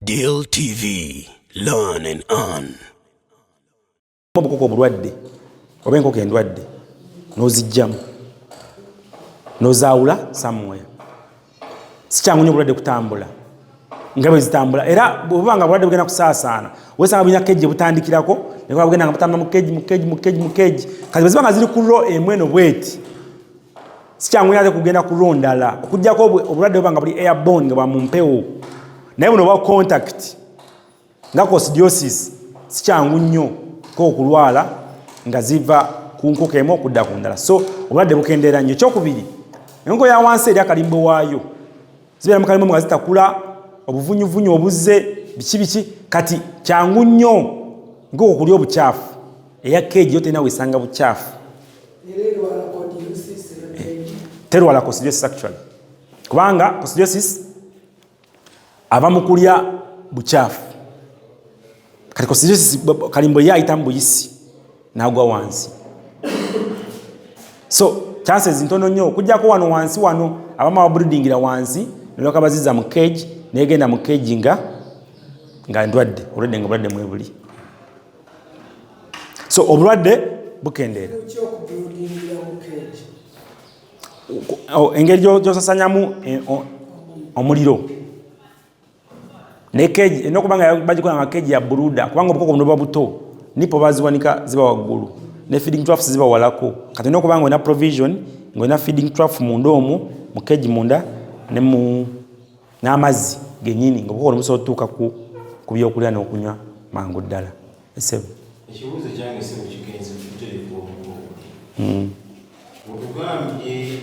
Deal TV, learn and earn. Obukoko bulwadde oba enkoko endwadde n'ozijjamu n'ozaawula somewhere. Si kyangu nnyo obulwadde kutambula nga bwe zitambula, era bw'oba nga obulwadde bugenda kusaasaana weesanga bulina keegi butandikirako ne bugenda nga butambula mu keegi kati bwe ziba nga ziri ku ro emu eno bweti si kyangu nnyo ate kugenda ku ro ndala okuggyako obulwadde buba nga buli airborne nga bwa mu mpewo, naye buno obwa contact nga coccidiosis si kyangu nnyo ko okulwala nga ziva ku nkoko emu okudda ku ndala. So obulwadde bukendeera nnyo. Ekyokubiri, enkoko ya wansi eri akalimbo waayo zibeera mu kalimbo nga zitakula, obuvunyuvunyu obuzze biki kati kyangu nnyo nkoko okulya obukyafu eya keegi yo terina weesanga bukyafu terwala coccidiosis actually, kubanga coccidiosis ava mu kulya bukyafu. Kati coccidiosis kalimbo ye ayitamu buyisi n'agwa wansi. So chances ntono nnyo okuggyako wano wansi wano abamu ababreedingira wansi neloka baziza mu cage negenda mu cage nga ndwadde olwadde nga obulwadde mwebuli. So obulwadde bukendeera. Engeri gyosasanyamu omuliro ne cage enokuba nga bagikola nga cage ya broiler, kubanga obukoko buno buba buto nipo baziwanika ziba waggulu ne feeding troughs ziba walako. Kati enokuba nga olina provision nga olina feeding trough munda omwo mu cage munda n'amazzi gennyini nga obukoko busobola otuuka ku byokulya n'okunywa mangu ddala. Ekibuuzo kyange si mukigenzi tuterefu obukoko otugambye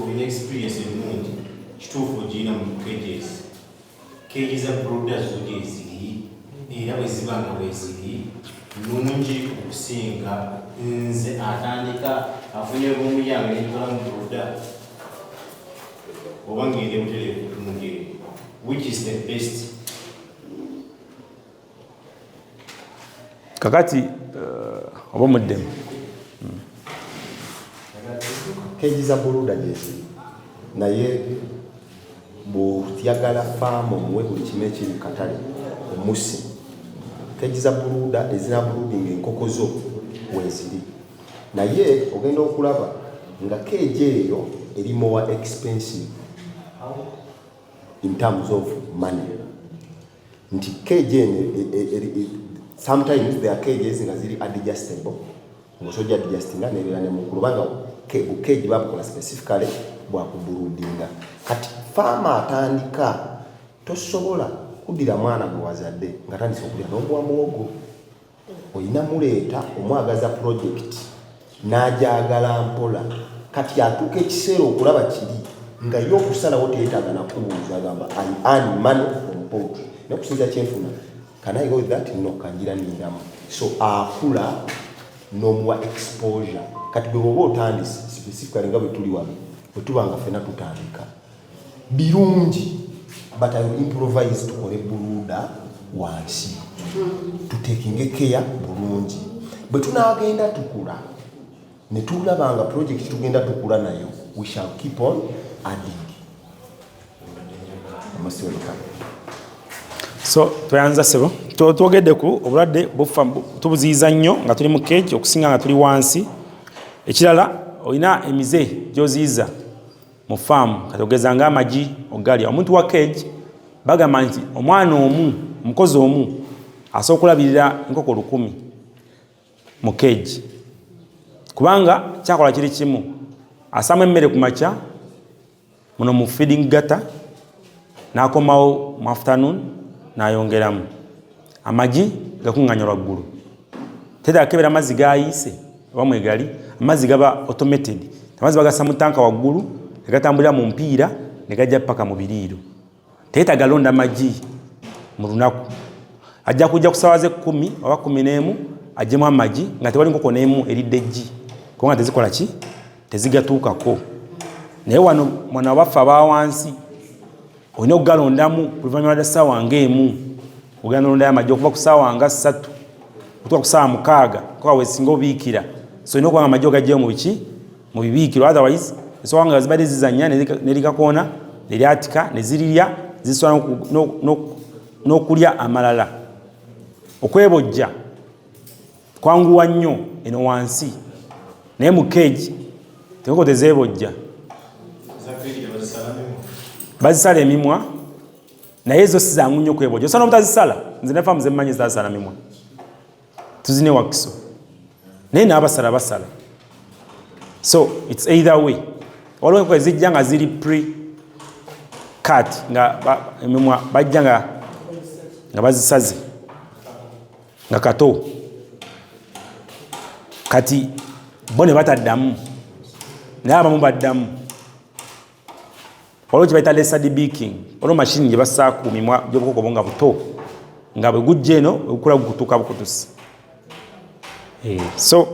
olina experience ennungi kituufu ogirina mu cages za broiler zo gyeziri era bwe ziba nga bweziri nungi okusinga nze atandika afunye bumu yange nenkola mu broiler oba ngende buterefu tunge which is the best? Kakati oba muddemu keegi za broiler gyeziri naye bw'otyagala faamu omuwe buli kimu ekiri mu katale omusi. Keegi za broiler ezina brooding enkoko zo weeziri, naye ogenda okulaba nga keegi eyo eri more expensive in terms of money. Nti keegi eno sometimes there are cages nga ziri adjustable ng'osoja adjustinga nebeera ne mukulu kubanga keegi babukola specifically bwakubroodinga. Kati faama atandika tosobola kuddira mwana gwe wazadde nga tandise okulya n'omuwa muwogo, olina muleeta omwagaza project n'agyagala mpola. Kati atuuka ekiseera okulaba kiri nga ye okusalawo teyeetaaga nakubuuza agamba I earn money from poultry n'okusinza kyenfuna can I go with that? No, kanjira nindamu. So akula n'omuwa exposure. Kati bwe bwoba otandise specifically nga bwe tuli wano bwe tuba nga ffenna tutandika birungi but I will improvise tukole broiler wansi tutekinge care bulungi. Bwe tunaagenda tukula ne tulabanga project tugenda tukula nayo we shall keep on adding. So twayanza sebo twogedde ku obulwadde bufa tubuziyiza nnyo nga tuli mu cage okusinga nga tuli wansi. Ekirala olina emize gy'oziyiza mu faamu kati ogeza nga amagi ogalya. Omuntu wa cage bagamba nti omwana omu omukozi omu asobola okulabirira enkoko 100 mu cage, kubanga kyakola kiri kimu asaamu emmere ku makya muno mu feeding gutter n'akomawo mu afternoon n'ayongeramu amagi gakuŋŋanya lwaggulu. Tera kebera amazzi gayiise oba mwegali, amazzi gaba automated, amazzi bagasa mu tanka waggulu ne gatambulira mu mpiira ne gajja paka mu biriiro. Teetaaga londa amagi mu lunaku, ajja kujja ku ssaawa ze 10 oba 11 ajjemu amagi nga tewali nkoko n'emu eridde eggi kubanga tezikola ki tezigatuukako. Naye wano mwana wabaffe aba wansi olina okugalondamu oluvannyuma lwa ssaawa ng'emu, ogenda olondayo amagi okuva ku ssaawa nga 3 okutuuka ku ssaawa 6 koka weesinga obiikira. So olina okuba nga amagi ogaggyeyo mu biki mu bibiikiro, otherwise esooka nga zibadde zizannya ne likakoona ne lyatika ne zirirya zisobola n'okulya amalala. Okwebojja kwanguwa nnyo eno wansi, naye mu cage tenkoko tezeebojja. Bazisala emimwa naye zo si zangu nnyo kwebojja. Osobola obutazisala, nze ne faamu ze mmanyi zitasala mimwa, tuzine wakiso, naye n'abasala basala. So it's either way. Waliwo enkoko ezijja nga ziri pre-cut nga emimwa bajja nga bazisaze nga kato, kati bo ne bataddamu naye abamu baddamu. Waliwo kye bayita laser debeaking, waliwo mashini gye bassa ku mimwa gy'obukoko nga buto nga bwe gujja eno bwegukula gukutuuka bukutusi. So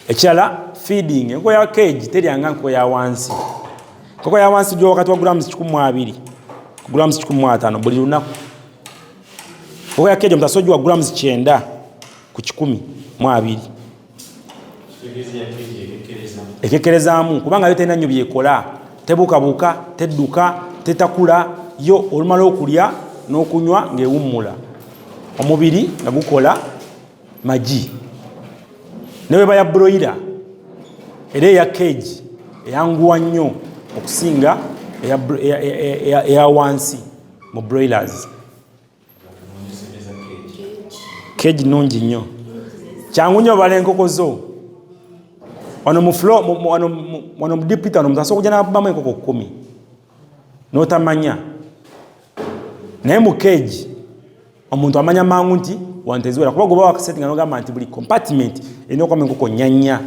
ekirala feeding. Enkoko ya cage teryanga nkoko ya wansi. Enkoko ya wansi gyo wakati wa grams 12 ku grams 15 buli lunaku. Enkoko ya cage omuntu asobola giwa grams 9 ku 12 ekekkerezaamu, kubanga yo terina nnyo byekola, tebuukabuuka, tedduka, tetakula, yo olumala okulya n'okunywa ng'ewummula, omubiri nga gukola magi. Newe baya broiler era eya cage eyanguwa nnyo okusinga eya wansi mu broilers. Cage nungi nnyo, kyangu nnyo bala enkoko zo. Wano mu floor wano mu deep wano omuntu asobola okujja n'abamu enkoko 10 n'otamanya, naye mu cage omuntu amanya mangu nti wano teziwera, kuba goba wakasettinga n'ogamba nti buli compartment erina okubamu enkoko 4.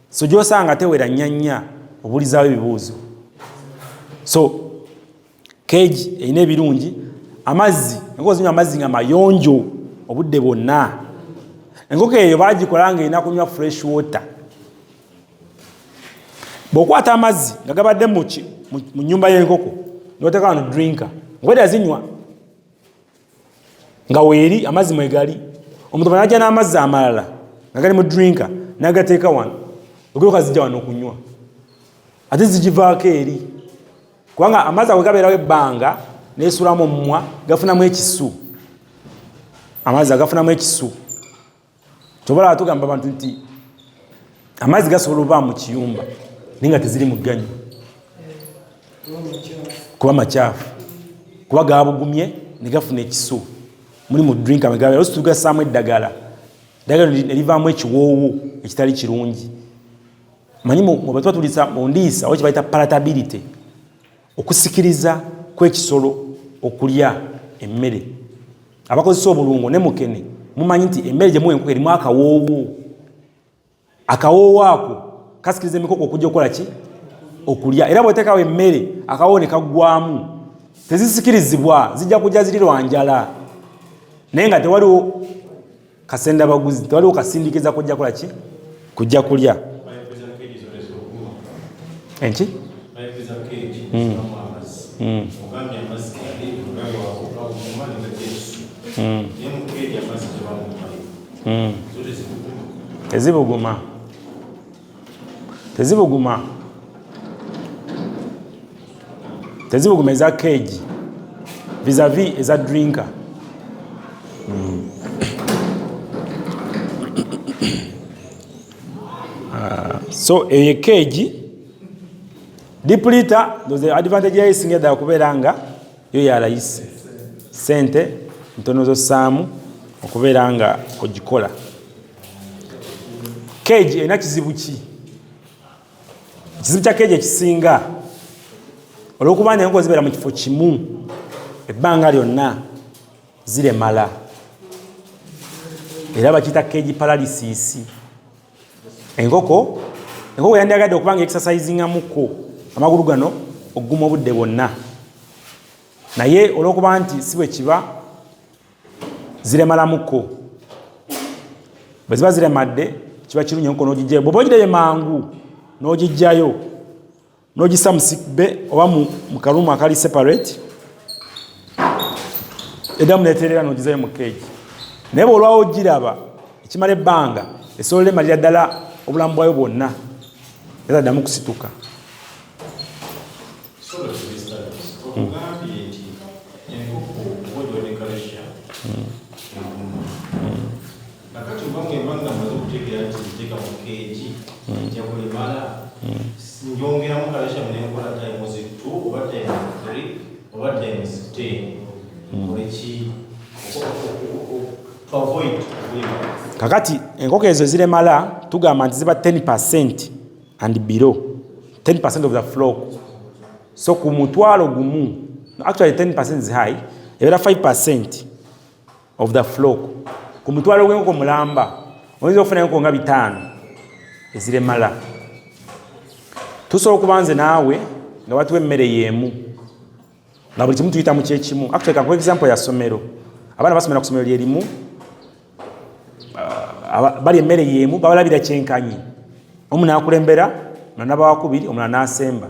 So gy'osanga tewera 4 obulizaawo ebibuuzo. So cage erina ebirungi. Amazzi, enkoko zinywa amazzi nga mayonjo obudde bwonna. Enkoko eyo baagikola nga erina kunywa fresh water. Bw'okwata amazzi nga gabadde mu nnyumba y'enkoko n'oteeka wano drinker, ngweda zinywa nga weeri amazzi mwegali. Omuntu bw'anajja n'amazzi amalala nga gali mu drinker n'agateeka wano, ogoloka zijja wano okunywa, ate zigivaako eri, kubanga amazzi ago gabeerawo ebbanga n'esulamu omumwa, gafunamu ekisu. Amazzi agafunamu ekisu. Tobalaba tugamba abantu nti amazzi gasobola okuba mu kiyumba naye nga teziri mu gganyu kuba makyafu, kuba gabugumye ne gafuna ekisu. Muli mu drinka megabe osi tugasaamu eddagala ne livaamu ekiwoowo ekitali kirungi. Manyi mu batuba tulisa mu ndiisa oba kye bayita palatability, okusikiriza kw'ekisolo okulya emmere. Abakozesa obulungo ne mukene mumanyi nti emmere gye muwa enkoko erimu akawoowo. Akawoowo ako kasikiriza emikoko okujja okukola ki? Okulya. Era bw'oteekawo emmere akawoowo ne kaggwamu, tezisikirizibwa, zijja kujja ziri lwa njala. Naye nga tewaliwo kasendabaguzi, tewaliwo kasindikiza kujja kola ki? Kujja kulya. Enki? Tezibuguma. Tezibuguma eza cage vis-a-vis eza drinker. So eyo cage deep litter, the advantage yayo esinga ddala kubeera nga yo ya layisi, sente ntono z'ossaamu okubeera nga ogikola. Cage erina kizibu ki? Ekizibu kya cage ekisinga olw'okuba enkoko zibeera mu kifo kimu ebbanga lyonna ziremala, era bakiyita cage paralysis. Enkoko yandiyagadde okuba nga exercisingamuko amagulu gano okuguma obudde bwonna, naye olw'okuba nti si bwe kiba ziremalamuko. Bwe ziba ziremadde kiba kirungi enkoko n'ogijjayo. Bw'oba ogirabye mangu n'ogijjayo n'ogissa mu sick bay oba mu kalumu akali separate, eddamu neeterera n'ogizayo mu cage. Naye bw'olwawo ogiraba ekimala ebbanga esobola emalira ddala obulamu bwayo bwonna, ezaddamu kusituka. Nakati mbanga mazo kutegera ntika mu keji ya kulimala nyongera mu kalesha mnengo la times 2 oba times 3 oba times 10 mulichi to avoid kakati enkoko ezo zile mala tugamba nti ziba 10% and below 10% of the flock. So ku mutwalo gumu, actually 10% is high, ebera 5% of the flock. Ku mutwalo gw'enkoko mulamba oyinza okufuna enkoko nga 5 ezile mala. Tusobola okubanze naawe nga batuwa emmere y'emu nga buli kimu tuyita mu kyekimu. Actually kankuwa example ya somero, abaana basomera ku somero lyerimu bali emmere y'emu babalabira kyenkanyi, omu n'akulembera omulala n'abawakubiri omulala n'asemba.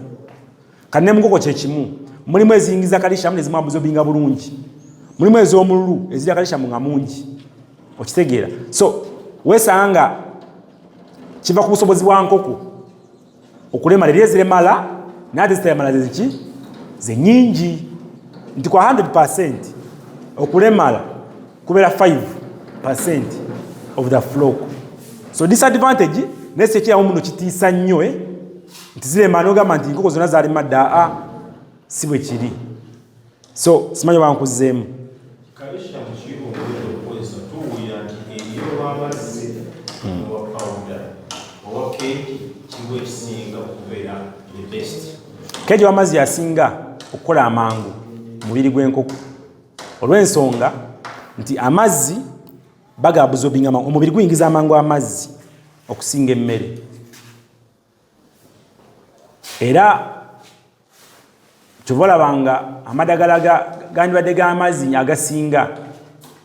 Kati ne mu nkoko kyekimu, mulimu eziyingiza kalishamu ne zimu abuzobinga bulungi, mulimu ez'omululu ezirya kalishamu nga mungi, okitegeera. So weesanga kiva ku busobozi bwa nkoko okulemala eri eziremala n'ate ziteremala zeziki ze nyingi, nti kwa 100% okulemala kubeera 5% of the flock. So disadvantage nese ekiramu muno kitiisa nnyo nti ziremala n'ogamba nti nkoko zonna zaalema dda, si bwe kiri. So simanyi bankuzeemu kalesha mchiro okukozesa tuwulira nti eriyo amazzi owa powder owa keeki kiwe ekisinga okubeera the best. keeki w'amazzi asinga okukola amangu mubiri gw'enkoko olw'ensonga nti amazzi bagabuzobinga amangu, omubiri guyingiza amangu amazzi okusinga emmere. Era kyova olabanga amadagala gandibadde g'amazzi agasinga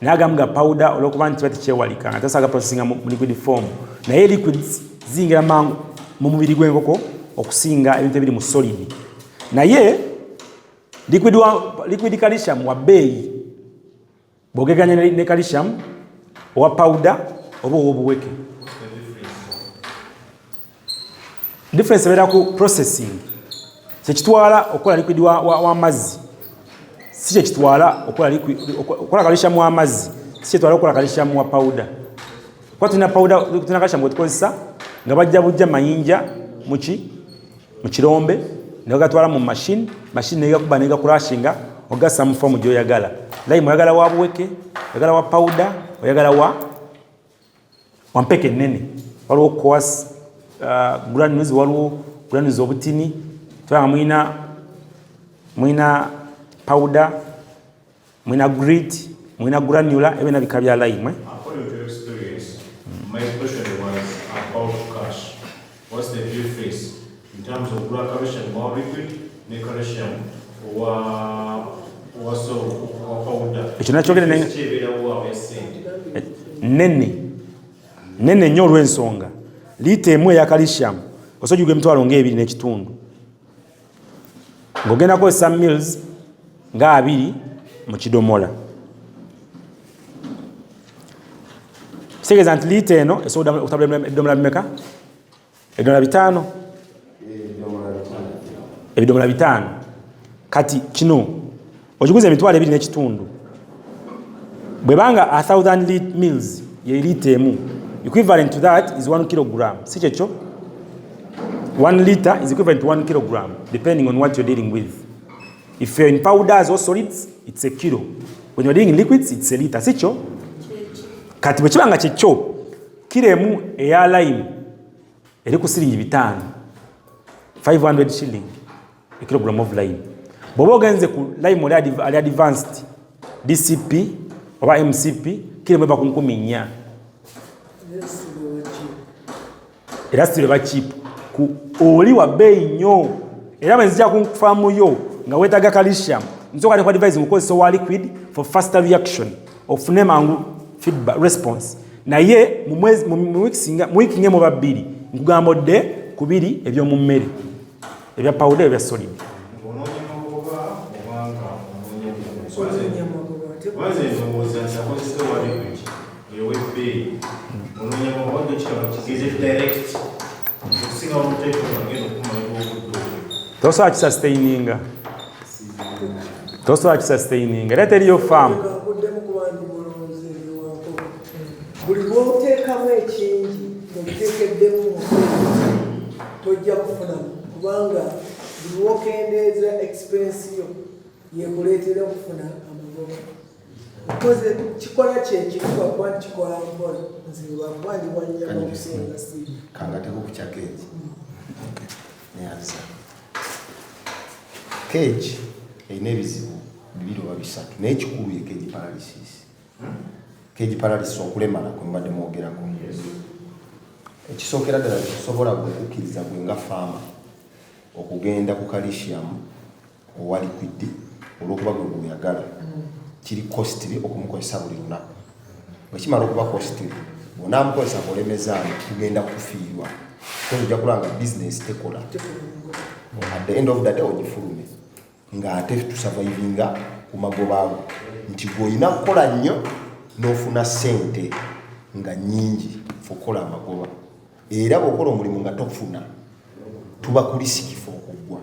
naye agamu ga powder olw'okuba nti batikyewalika nga tasobola gaprocessinga mu liquid form, naye liquids ziyingira mangu mu mubiri gw'enkoko okusinga ebintu ebiri mu solid. Naye liquid calcium wa bbeeyi bw'ogeganya ne calcium owa powder oba ow'obuweke. Difference ebeera ku processing. Kyekitwala okukola liquid w'amazzi si kyekitwala okukola calcium w'amazzi si kyetwala okukola calcium wa powder. Kuba tulina powder, tulina calcium gwe tukozesa nga bajja bujja mayinja mu kirombe ne bagatwala mu machine negakuba negakurashinga ogassa mu form gy'oyagala. Lime oyagala wa buweke, oyagala wa powder, oyagala wa mpeke nnene. Waliwo coarse granules, waliwo granules obutini, twanga mwina powder, mwina grit, mwina granular, ebina bika bya lime. According to your experience, my question was about cash. What's the difference in terms of black calcium or liquid, ne calcium or powder? Ekyo nakyogera nene nnyo olw'ensonga liita emu eya calcium osobola gugwa emitwalo ng'ebiri n'ekitundu ng'ogenda kukozesa mils nga 2 mu kidomola. Kitegeeza nti liita eno esobola okutabula ebidomola bimeka? Ebidomola 5? Ebidomola 5. Kati kino ogiguza emitwalo 2 n'ekitundu, bwe banga 1000 mils ye liita emu, equivalent to that is 1 kilogram. Si kyekyo? 1 liter is equivalent to 1 kilogram, depending on what you're dealing with. If you're in powders or solids, it's a kilo. When you're dealing in liquids, it's a liter. Si kyo? Kati bwe kibanga kyekyo, kilo emu eya lime eri ku siringi 5, 500 shilling a kilogram of lime. Bw'oba ogenze ku lime ali advanced DCP oba MCP, kilo emu eba ku 4,000. Era sitire ba cheap ku oli wa bbeeyi nnyo, era bwe nzija kunfaamu yo nga weetaaga calcium nsoka ku advise mukozesa wa liquid for faster reaction ofune mangu feedback response. Naye mu week ngemu ba 2 nkugamba odde ku 2 eby'omu mmere ebya powder ebya solid. Tosobola kisustaininga. tosobola kisustaining era teriyo faamu. Buli lw'oteekamu ekingi ng'okiteekeddemu tojja kufunamu kubanga buli lw'okendeeza expense yo yekuleetera okufuna amagoba. Because kikola kyekimu lwakuba kikola mpola nze lwakuba ndi wanyama okusinga si kangateko ku kya keegi neyanza keegi erina ebizibu 2 oba 3 naye ekikulu ye keegi paralysis. Keegi paralysis okulemala kwe mbadde mwogerako ekisookera ddala tekisobola gwekukkiriza gwe nga faama okugenda ku calcium owa liquid olw'okuba gwe gweyagala kiri costly okumukozesa buli lunaku. Bwe kimala okuba costly bw'onaamukozesa ng'olemezaani tugenda kufiirwa so ojja kulanga business tekola at the end of the day ogifulume ng'ate tusurvivinga ku magoba ago nti gw'olina kukola nnyo n'ofuna ssente nga nnyingi fukola amagoba era bw'okola omulimu nga tofuna tuba ku risiki fe okuggwa.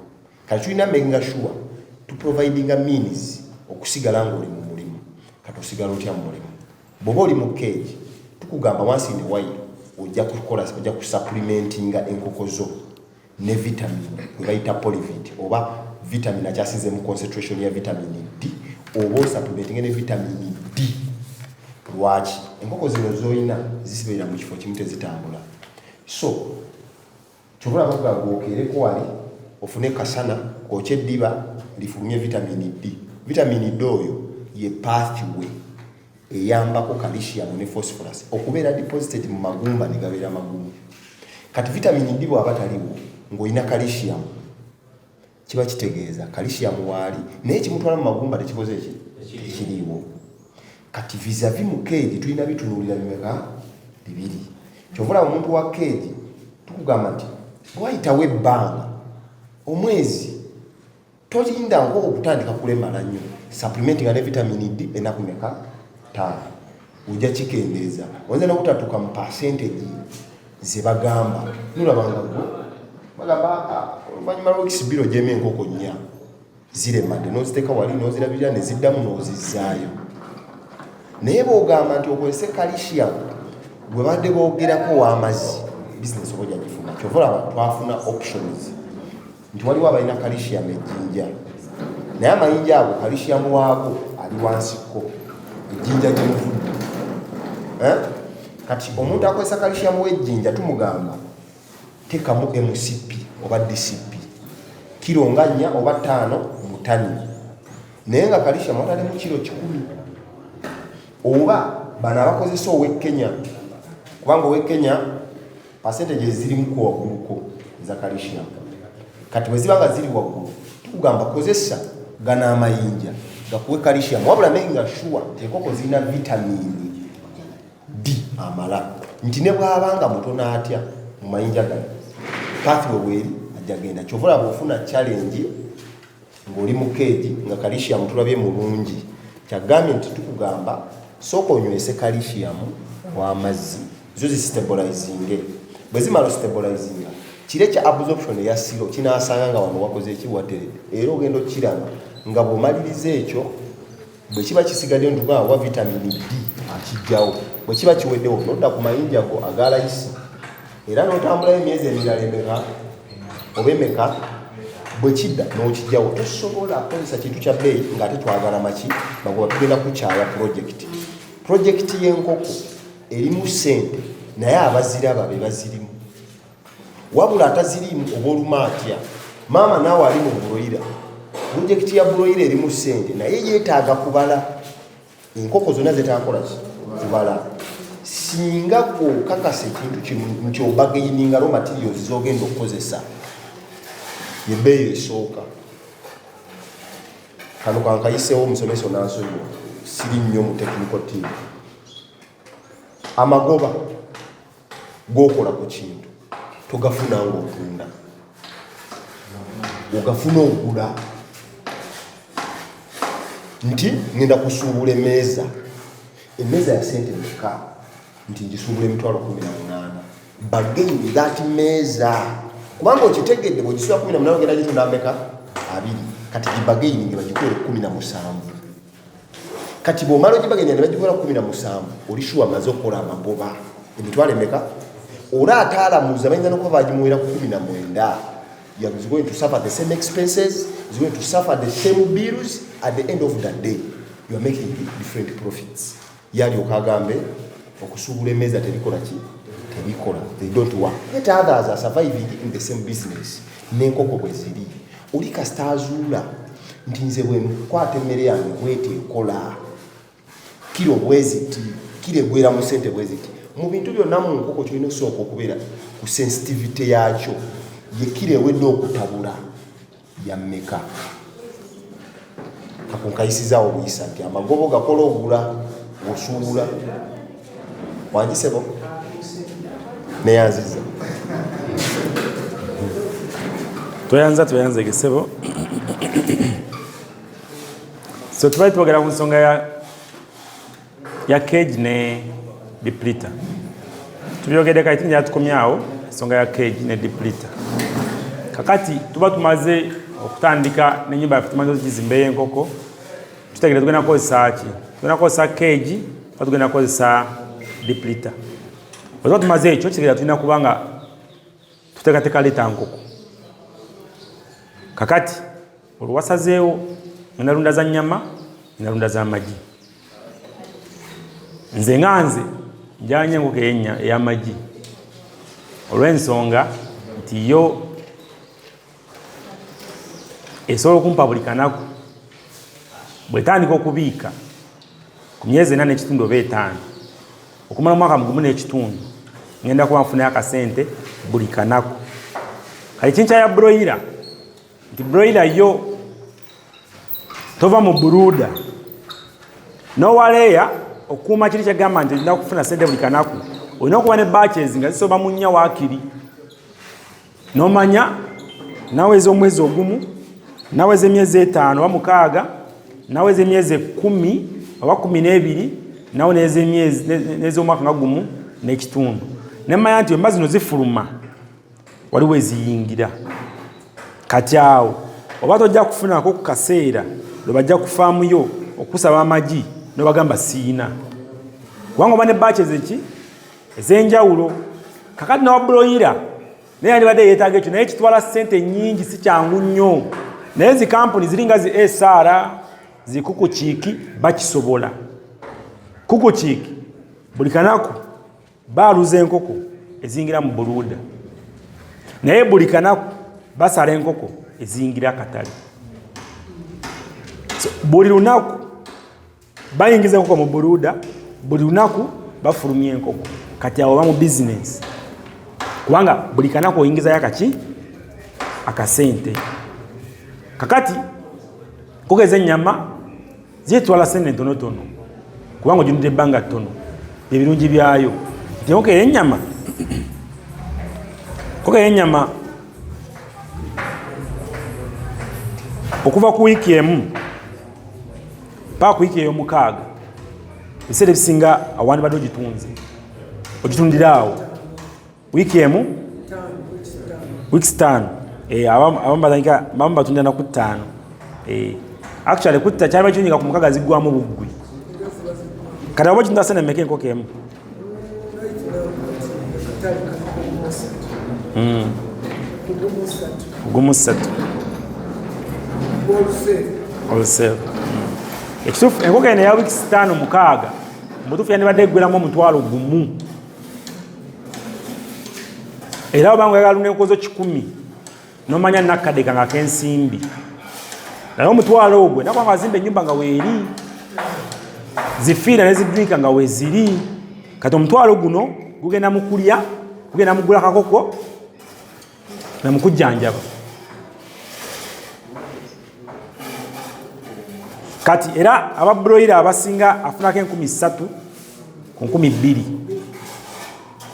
Kati tulina making sure tuprovidinga means okusigala ng'oli mu mulimu. Kati osigala otya mu mulimu bw'oba oli mu keegi tukugamba once in a while ojja kusupplementinga enkoko zo ne vitamin gwe bayita polyvit oba vitamin akyasinze mu concentration ya vitamin D oba osupplementinga ne vitamin D. Lwaki enkoko zino zoyina zisibeera mu kifo kimu tezitambula so kyobola bagagwokereko wali ofune kasana kwokya eddiba lifulumye vitamin D. Vitamin D oyo ye pathway eyambako calcium ne phosphorus okubeera deposited mu magumba ne gabeera magumba. Kati vitamin D bw'aba taliwo ng'olina calcium kiba kitegeeza calcium waali naye kimutwala mu magumba tekikoze ekiriiwo. Kati vis-a-vis mu keegi tulina bitunuulira bimeka 2. Kyovula omuntu wa keegi tukugamba nti bwayitawo ebbanga omwezi tolinda ngo okutandika kulemala nnyo supplementing ne vitamin D ennaku meka 5 ojja kikendeeza oyinza n'obutatuuka mu percentage ze bagamba nolabanga gwe bagamba oluvannyuma lw'ekisibiro gyemu enkoko 4 ziremadde n'oziteeka wali n'ozirabirira ne ziddamu n'ozizzaayo. Naye bw'ogamba nti okozese calcium gwe badde boogerako w'amazzi business oba ojja gifuna. Kyova olaba twafuna options nti waliwo abalina calcium ejjinja naye amayinja ago calcium waago ali wansiko ejjinja gyemuvudde. Kati omuntu akozesa calcium w'ejjinja tumugamba tekamu MCP oba DCP kilo nga 4 oba 5 mu ttani naye nga calcium watali mu kilo 10 oba bano abakozesa ow'Ekenya kubanga ow'Ekenya percentage zirimu ku wagguluko za calcium. Kati bwe ziba nga ziri waggulu tukugamba kozesa gana amayinja gakuwe calcium wabula making sure enkoko zirina vitamin D amala nti ne bw'abanga mutono atya mu mayinja gano pathway weri ajja genda. Kyovula bw'ofuna challenge ng'oli mu keegi nga calcium tulabye mulungi kyagambye nti tukugamba sooka onywese calcium w'amazzi zo zistabilizinge. Bwe zimala stabilizinga kire kya absorption eya siro kinaasanga nga wano wakoze ekiwatere era ogenda okiraba nga bw'omaliriza ekyo bwe kiba kisigadde ntuga wa vitamin D akijjawo bwe kiba kiweddewo nodda ku mayinja go agalayisi era n'otambulayo emyezi emirala emeka oba emeka bwe kidda n'okijjawo tosobola kukozesa kintu kya bbeeyi ng'ate twagala maki bagoba tugenda kukyaya projekiti y'enkoko erimu ssente naye abaziraba be bazirimu wabula atazirimu oba oluma atya maama naawe ali mu broiler projekiti ya broiler erimu ssente naye yeetaaga kubala enkoko zonna zetaakola kubala singa gw'okakasa ekintu kimu nti obagayininga raw materials z'ogenda okukozesa yebbeeyo esooka. Kano kankayiseewo omusomesa n'ansonyiwa siri nnyo mu technical team. Amagoba g'okola ku kintu togafuna ng'otunda ogafuna ogula nti ngenda kusuubula emmeeza ya sente meka nti ngisuubula emitwalo 18 bageni that meeza kubanga okitegedde bw'ogisuula 18 ogenda gitunda meka 2 kati gibagaini nge bagikole 17 kati bw'omala ogibagaini ne bagikola 17 olishuwa amaze okukola amagoba emitwalo emeka ora ataalamuza bayinza n'okuba bagimuwera ku 19 you are going to suffer the same expenses, is going to suffer the same bills. At the end of the day, you are making different profits. Yali okagambe okusubula emeza terikola ki terikola, they don't work. Yet others are surviving in the same business. Nenkoko bwe ziri oli kasitazula nti nze bwe nkwata emmere yange bwete ekola kiro bweziti kiregwera mu ssente bweziti mu bintu byonna mu nkoko kyolina osooka okubeera ku sensitivity yakyo yekire wedde okutabula ya mmeka kakunkayisizaawo obuyisa nti amagobo gakola ogula osuubula wangisebo neyanziza toyanza gesebo so tubali twogera ku nsonga ya cage ne depleter tubyogedde kati njala tukomyawo ensonga ya cage ne depleter kakati tuba tumaze okutandika n'ennyumba yaffe tumaze okizimba y'enkoko tutegere tugenda kukozesa ki tugenda kukozesa cage oba tugenda kukozesa depleter bwe tuba tumaze ekyo kitegera tulina kuba nga tuteekateeka lita nkoko kakati olwo wasazeewo ngenda lunda za nnyama ngenda lunda za magi nze nganze njanya enkoko ey'amagi olw'ensonga nti yo esobola okumpa buli kanaku bwetandika okubiika ku myezi 4 n'ekitundu oba 5 okumala omwaka mugumu n'ekitundu ngenda kuba nfunayo akasente buli kanaku kale kinkya ya broiler nti broiler yo tova mu buruuda n'owaleeya okukuuma kiri kyegamba nti olina kufuna sente buli kanaku olina okuba ne batches nga zisoba mu 4 waakiri n'omanya naweza omwezi ogumu naweza emyezi 5 oba 6 naweza emyezi 10 oba 12 nawo neza omwaka nga gumu n'ekitundu nemanya nti emba zino zifuluma waliwo eziyingira kati awo oba tojja kufunako ku kaseera lwe bajja kufaamuyo okusaba amagi nobagamba siina kubanga oba ne batches eki ez'enjawulo kakati nawa broiler naye yandibadde yeetaaga ekyo naye kitwala ssente nnyingi si kyangu nnyo naye zi kampuni ziringa zi SR zi kukukiiki bakisobola kukukiiki buli kanaku baaluza enkoko ezingira mu buluuda naye buli kanaku basala enkoko ezingira akatale so, buli lunaku bayingiza enkoko mu buluuda buli lunaku bafulumya enkoko kati awo ba mu bizinesi kubanga buli kanaku oyingizayo akaki akasente kakati kugeza ennyama zitwala sente ntonotono kubanga ojunidde ebbanga ttono ebirungi byayo nti ennyama kokera ennyama okuva ku wiiki emu paka ku wiiki ey'omukaaga ebiseera ebisinga awandi badde ogitundira awo wiiki emu weeks 5 abamu batundira naku 5 actually kutta kyaba kinyika ku mukaaga ziggwamu buggwi kati aba kitunda sente mmeka enkoko emu gumu 3 olsel ekituufu enkoko eno eya weeks 5 mukaaga mutuufu yandibadde eggweramu omutwalo gumu era obanga oyagala lunda enkozo 100 nomanya nakadeka nga kensimbi naye omutwalo ogwo nakwanga wazimba ennyumba nga weeri zifiira nezidrika nga weeziri kati omutwalo guno gugenda mukulya gugenda mugula kakoko namukujjanjaba kati era ababroiler abasinga afunako 3,000 ku 2,000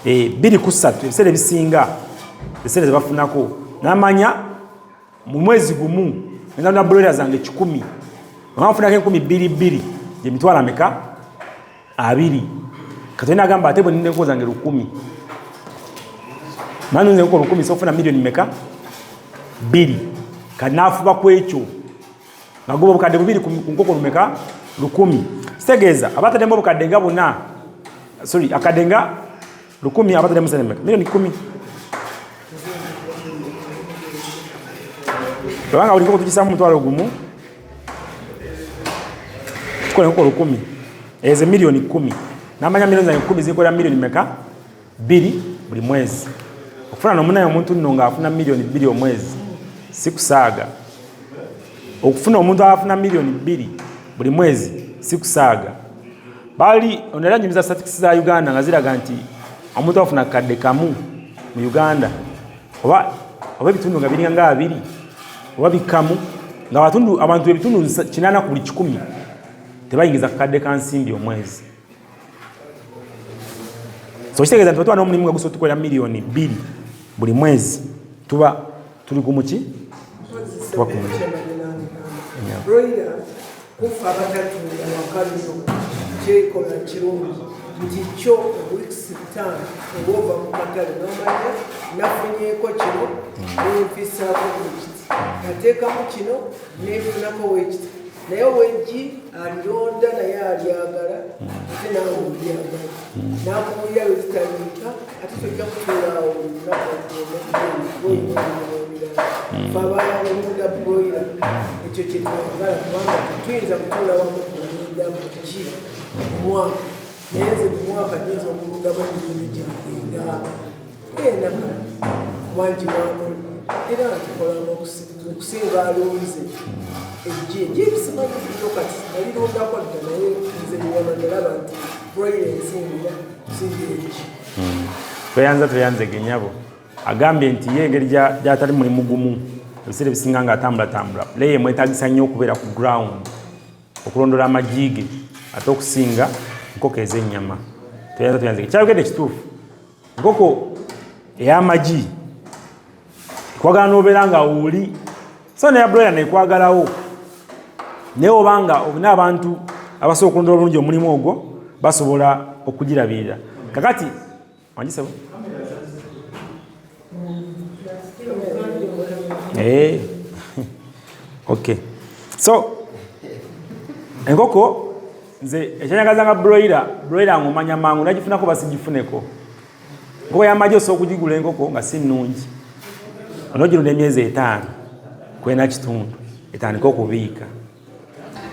2 ku 3 ebiseera ebisinga ebiseera zebafunako namanya mu mwezi gumu na broiler zange 1,000 amafunako 2,200 je mitwala meka 2 kati nagamba ate bwe ninde nkoza zange 1,000 manu nze nko 1,000 sofuna million meka 2 kanafuba kwekyo nga guba obukadde bubiri ku nkoko lumeka 100 kitegeeza abataddemu obukadde nga buna akadde nga 100 abataddemu sente mmeka milioni 10 kubanga buli nkoko tugisaamu mutwalo gumu tukola enkoko 10 ezo milioni 10 n'amanya milioni 10 zikolera milioni mmeka 2 buli mwezi okufuna nomunayo omuntu nno ng'afuna milioni 2 omwezi si kusaaga okufuna omuntu afuna milioni 2 buli mwezi si kusaaga bali onera nyumiza statistics za Uganda nga ziraga nti omuntu afuna kadde kamu mu Uganda oba bitundu nga biringa nga 2 oba bikamu nga abantu ebitundu 8 ku buli 100 tebayingiza kadde ka nsimbi omwezi so kitegeeza nti batwana omulimu nga gusobola tukolera milioni 2 buli mwezi tuba tuli ku muki tuba ku muki Broiler kufa abatatunda wakaliro kyekola kirungi nti kyo weeks 5 oba mu katale n'omanya nafunyeeko kino n'enfisaako wekiti nateekamu kino neefunako wekiti naye wejji alonda naye alyagala ate nawe olyagala nakubuulira lwekitaliika ate tojja kutuulaawo fabalunda broiler ekyo kyetwagala kubanga tuyinza kutuula wamu kulunda muki omwaka naye nze mu mwaka nyinza okulundamu emirimu gyagenda enaka wangi wamu era ntukolanga okusinga alunze ejji ebisimanyiiro kati nalirundako dda naye nze nyama nalaba nti broiler ensingira kusingira ejji tweyanze genyabo agambye nti ye engeri gyatali mulimu gumu ebiseera ebisinga nga atambula naye mwetagisa nnyo okubeera ku ground okulondola amagigi ate okusinga nkoko ez'ennyama tweyanze kyayogedde kituufu nkoko ey'amagi ekwagala n'obeera nga oli so neya broiler nekwagalawo naye obanga olina abantu abasobola okulondola obulungi omulimu ogwo basobola okugirabirira kakati wangisebo okay so enkoko nze ekyanjagaza nga broiler ng'omanya mangu nagifunako basigifuneko nkoko y'amagi osobola okugigula enkoko nga si nnungi onogirunda emyezi 5 kwena kitundu etandika okubiika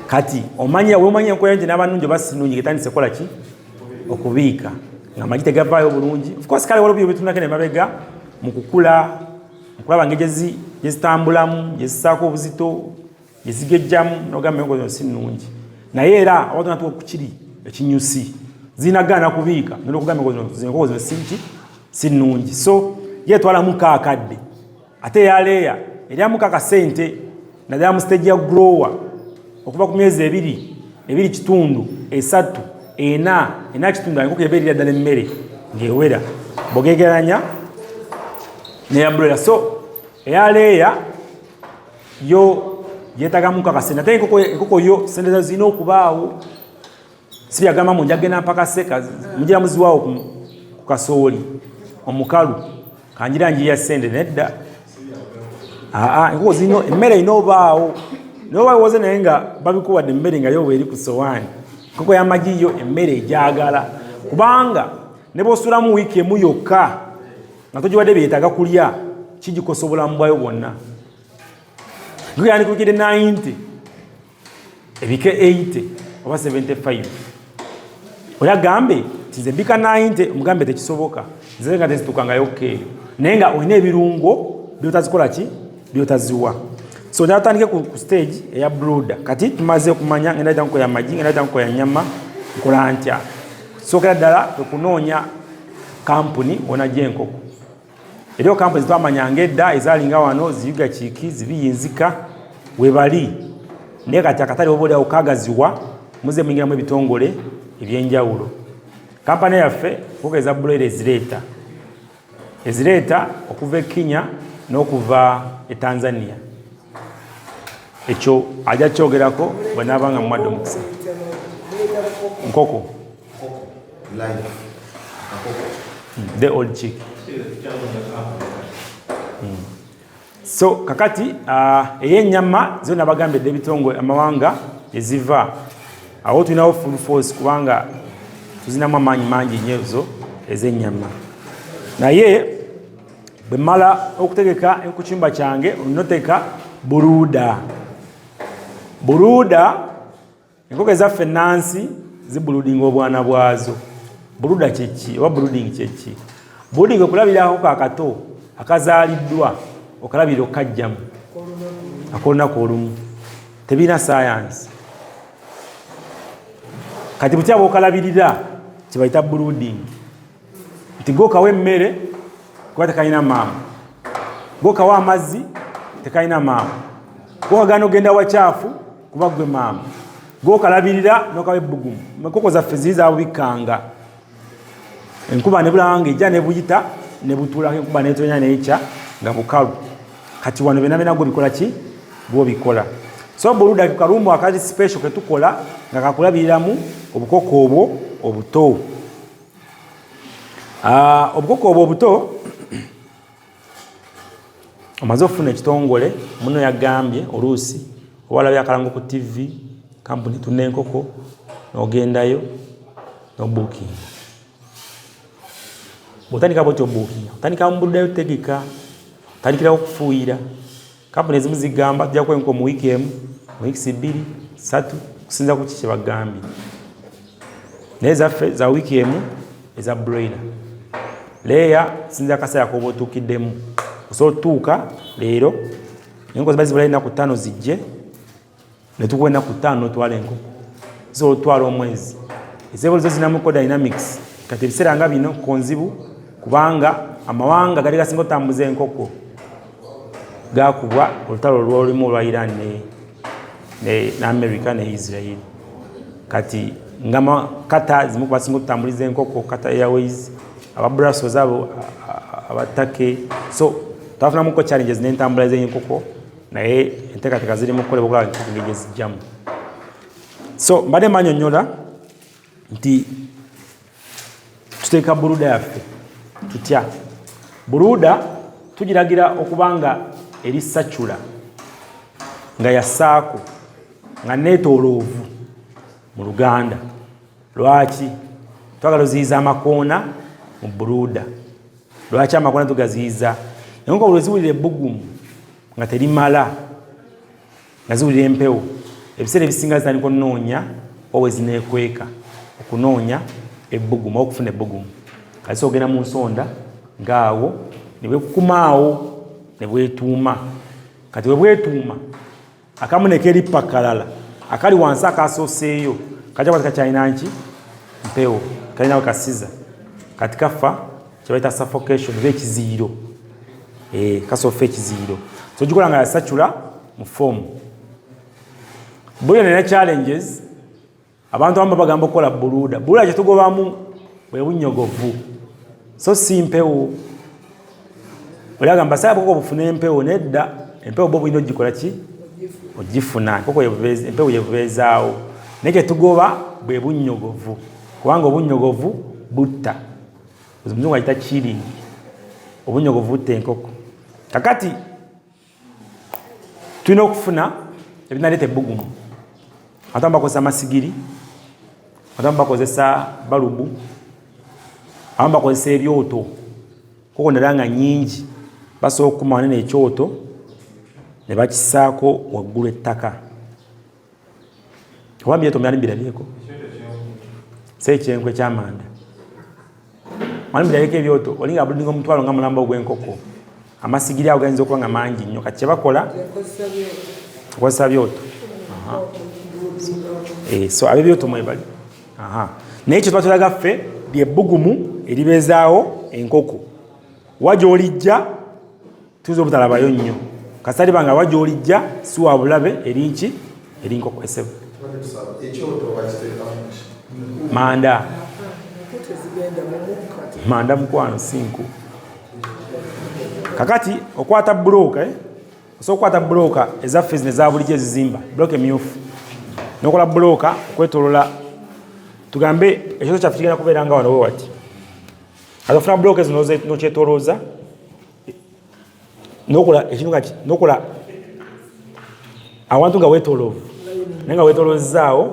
kati wemanya enkoko nti n'abanungi oba si nnungi getandise kola ki okubiika ng'amagi tegavaayo bulungi of course kale waliwo bitundako nemabega mu kukula okulaba ngeri gyezitambulamu gyezisaako obuzito gyezigejjamu nogamba enkoko zino si nnungi naye era abatonatu okukiri ekinyusi zinagaana kubiika nokugamba enkoko zino si nnungi so yetwalamu kaakadde ate yaleeya eryamuko akasente naddala mu stage ya grower okuva ku myezi 2 kitundu 3 4 kitundu enkoko eba erira ddala emmere ng'ewera bogegeranya neya broiler so eyaleeya yo yetagamu kakasente ate enkoko yo sente zazo zirina okubaawo si byagamba mu njagenda mpaka seka mugira muziwaawo ku kasooli omukalu kanjira njiya sente nedda enkoko zirina emmere erina obaawo naye woze naye nga babikuwadde emmere nga yo eri ku sowaani enkoko y'amagi yo emmere ejagala kubanga ne bw'osulamu wiiki emu yokka nga togiwadde byetaaga kulya kigikosa obulamu bwayo bwonna nkuyandikukire 90 ebike 80 oba 75 oyagambe tize bika 90 omugambe tekisoboka nze nga tezituukangayo keeyo naye nga olina ebirungo byotazikola ki byotaziwa so natandike ku stage eya brooder kati tumaze okumanya ngenda yita nko ya magi ngenda yita nko ya nyama nkola ntya sookera ddala okunoonya kampuni wona gy'enkoko eriyo kampuni zitwamanyanga edda ezalinga wano ziyuga kiiki zibiyinzika webali naye kati akatale oba oliawo kagaziwa muze muyingiramu ebitongole ebyenjawulo kampani yaffe nkoko eza broiler ezireeta okuva e Kenya n'okuva e Tanzania ekyo ajja kyogerako bwe naabanga mumadde omukisa nkoko the old chick So kakati ey'ennyama zo nabagambye ebitongole amawanga eziva awo tulinawo full force kubanga tuzinamu amaanyi mangi nnyo ezo ez'ennyama. Naye bwe mmala okutegeka ku kyumba kyange olinoteeka buluuda. Buluuda enkoko ezaffe ennansi zibuludinga obwana bwazo. Buluuda kyeki oba buluding kyeki? Buluding okulabirako kaakato akazaaliddwa okalabira okajjamu ak'olunaku olumu, tebiina science. Kati butya bw'okalabirira kye bayita brooding, nti gw'okawa emmere kuba tekalina maama, gw'okawa amazzi tekalina maama, gw'okagaana ogenda wacaafu kuba gwe maama, gw'okalabirira n'okawa ebbugumu. Enkoko zaffe ziri zabubikkanga, enkuba ne bulaba ng'ejja ne buyita ne butuulako, enkuba n'etonya n'ekya nga bukalu. Kati wano byonna gwe bikola ki? Bw'obikola. So buluuda kalumu akali special ke tukola nga kakulabiriramu obukoko obwo obuto. Obukoko obwo obuto omaze okufuna ekitongole muno yagambye oluusi oba olabye akalango ku TV kampuni tunna enkoko n'ogendayo n'obuukinga. Bw'otandika bw'otyo obuukinga otandika mu buluudayo tegeka, otandikirawo okufuuyira. Kampuni ezimu zigamba tujja kukola enkoko mu wiiki emu, mu wiiki 2, 3 kusinza ku ki kye bagambye. Naye zaffe za wiiki emu eza broiler. Leya sinza kaseera k'oba otuukiddemu. Osobola otuuka leero enkoko ziba zibulayo ennaku 5 zijje ne tukuwa ennaku 5 n'otwala enkoko. Zisobola otwala omwezi. Ezeebolizo zinamu dynamics. Kati ebiseera nga bino konzibu kubanga amawanga gali gasinga otambuza enkoko gakubwa olutalo olw'olumu olwa Iran ne America ne Israel. Kati ngama kata zimu basinga otambuliza enkoko, Kata Airways, aba Brussels abo abatake. So tafunamu ko challenges n'entambula z'enkoko naye enteekateeka ziri mu kukola okukola enkoko ng'ejo zijjamu. So mbadde manyonnyola nti tuteeka buluuda yaffe tutya. Buluuda tugiragira okubanga eri sacula nga yassaako nga neetooloovu mu Luganda. Lwaki? Twagala oziyiza amakoona mu buluuda. Lwaki amakoona tugaziyiza? Enkoko bwe ziwulira ebbugumu nga terimala, nga ziwulira empewo, ebiseera ebisinga zitandika okunoonya owe zineekweka okunoonya ebbugumu okufuna ebbugumu. Kati ogenda mu nsonda ngaawo ne bwekukumaawo ne bwetuuma. Kati bwe bwetuuma akamu ne kerippa kalala akali wansi akasooseeyo kajja kwati kakyalina nki mpewo, kalinawo kasiza. Kati kafa kye bayita suffocation oba ekiziiro. Kasoofa ekiziiro. So gikola nga yasacula mu fomu. Buluuda nena challenges. Abantu abamu bagamba okukola buluuda. Buluuda kye tugobamu bwe bunyogovu. So si mpewo. Oli agamba saba koko bufuna empewo, nedda empewo bo bulina ogikola ki? Ogifuna. Empewo yebubeezaawo. Naye kye tugoba bwe bunyogovu. Kubanga obunyogovu butta. Omuzungu ayita killing. Obunyogovu butta enkoko. Kakati tulina okufuna ebinaleeta ebbugumu. Abantu bakozesa amasigiri, abantu bakozesa balubu, abantu bakozesa ebyoto. Koko ndala nga nnyingi basobola okukumawo n'ekyoto ne bakisaako waggulu ettaka. Oba byeto myali mbirabyeko? Ekyenkwe ekyamanda. Mwali mbirabyeko ebyoto, olinga buludinga omutwalo nga mulamba ogw'enkoko. Amasigiri ago gayinza okuba nga mangi nnyo. Kati kye bakola okozesa byoto. So ab'ebyoto mwebali. Naye kye tuba tulaga ffe lyebbugumu eribeezaawo enkoko. Wajoolijja tuza obutalabayo nnyo. Kasali banga wajoolijja si wa bulabe eri nki? Eri nkoko esebo. Manda. Manda mukwano sinku. Kakati okwata buloka osobola okukwata buloka ezaffe zino eza bulijjo ezizimba, buloka emyufu. N'okola buloka okwetoolola tugambe ekyoto kyaffe kigenda kubeera nga wano we wati. Kati ofuna buloka zino n'okyetoolooza nokola ekintu kati nokola awantu nga wetolovu nenga wetolozaawo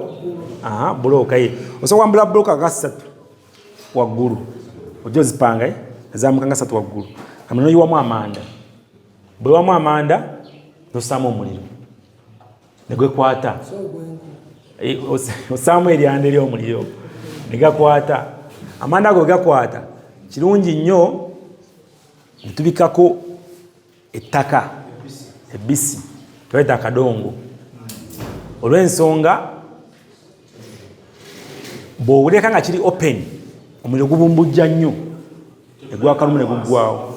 buloka ye osobola kwambula buloka nga 3 waggulu ojja ozipanga ezamuka nga 3 waggulu kamano yiwamu amanda bwe wamu amanda nosaamu omuliro negwekwata osaamu eryanda eryomuliro negakwata amanda ago gakwata kirungi nnyo netubikako ettaka ebbisi tweta akadongo olw'ensonga bw'owuleka nga kiri open omuliro gubumbujja nnyo egwakalumu ne guggwawo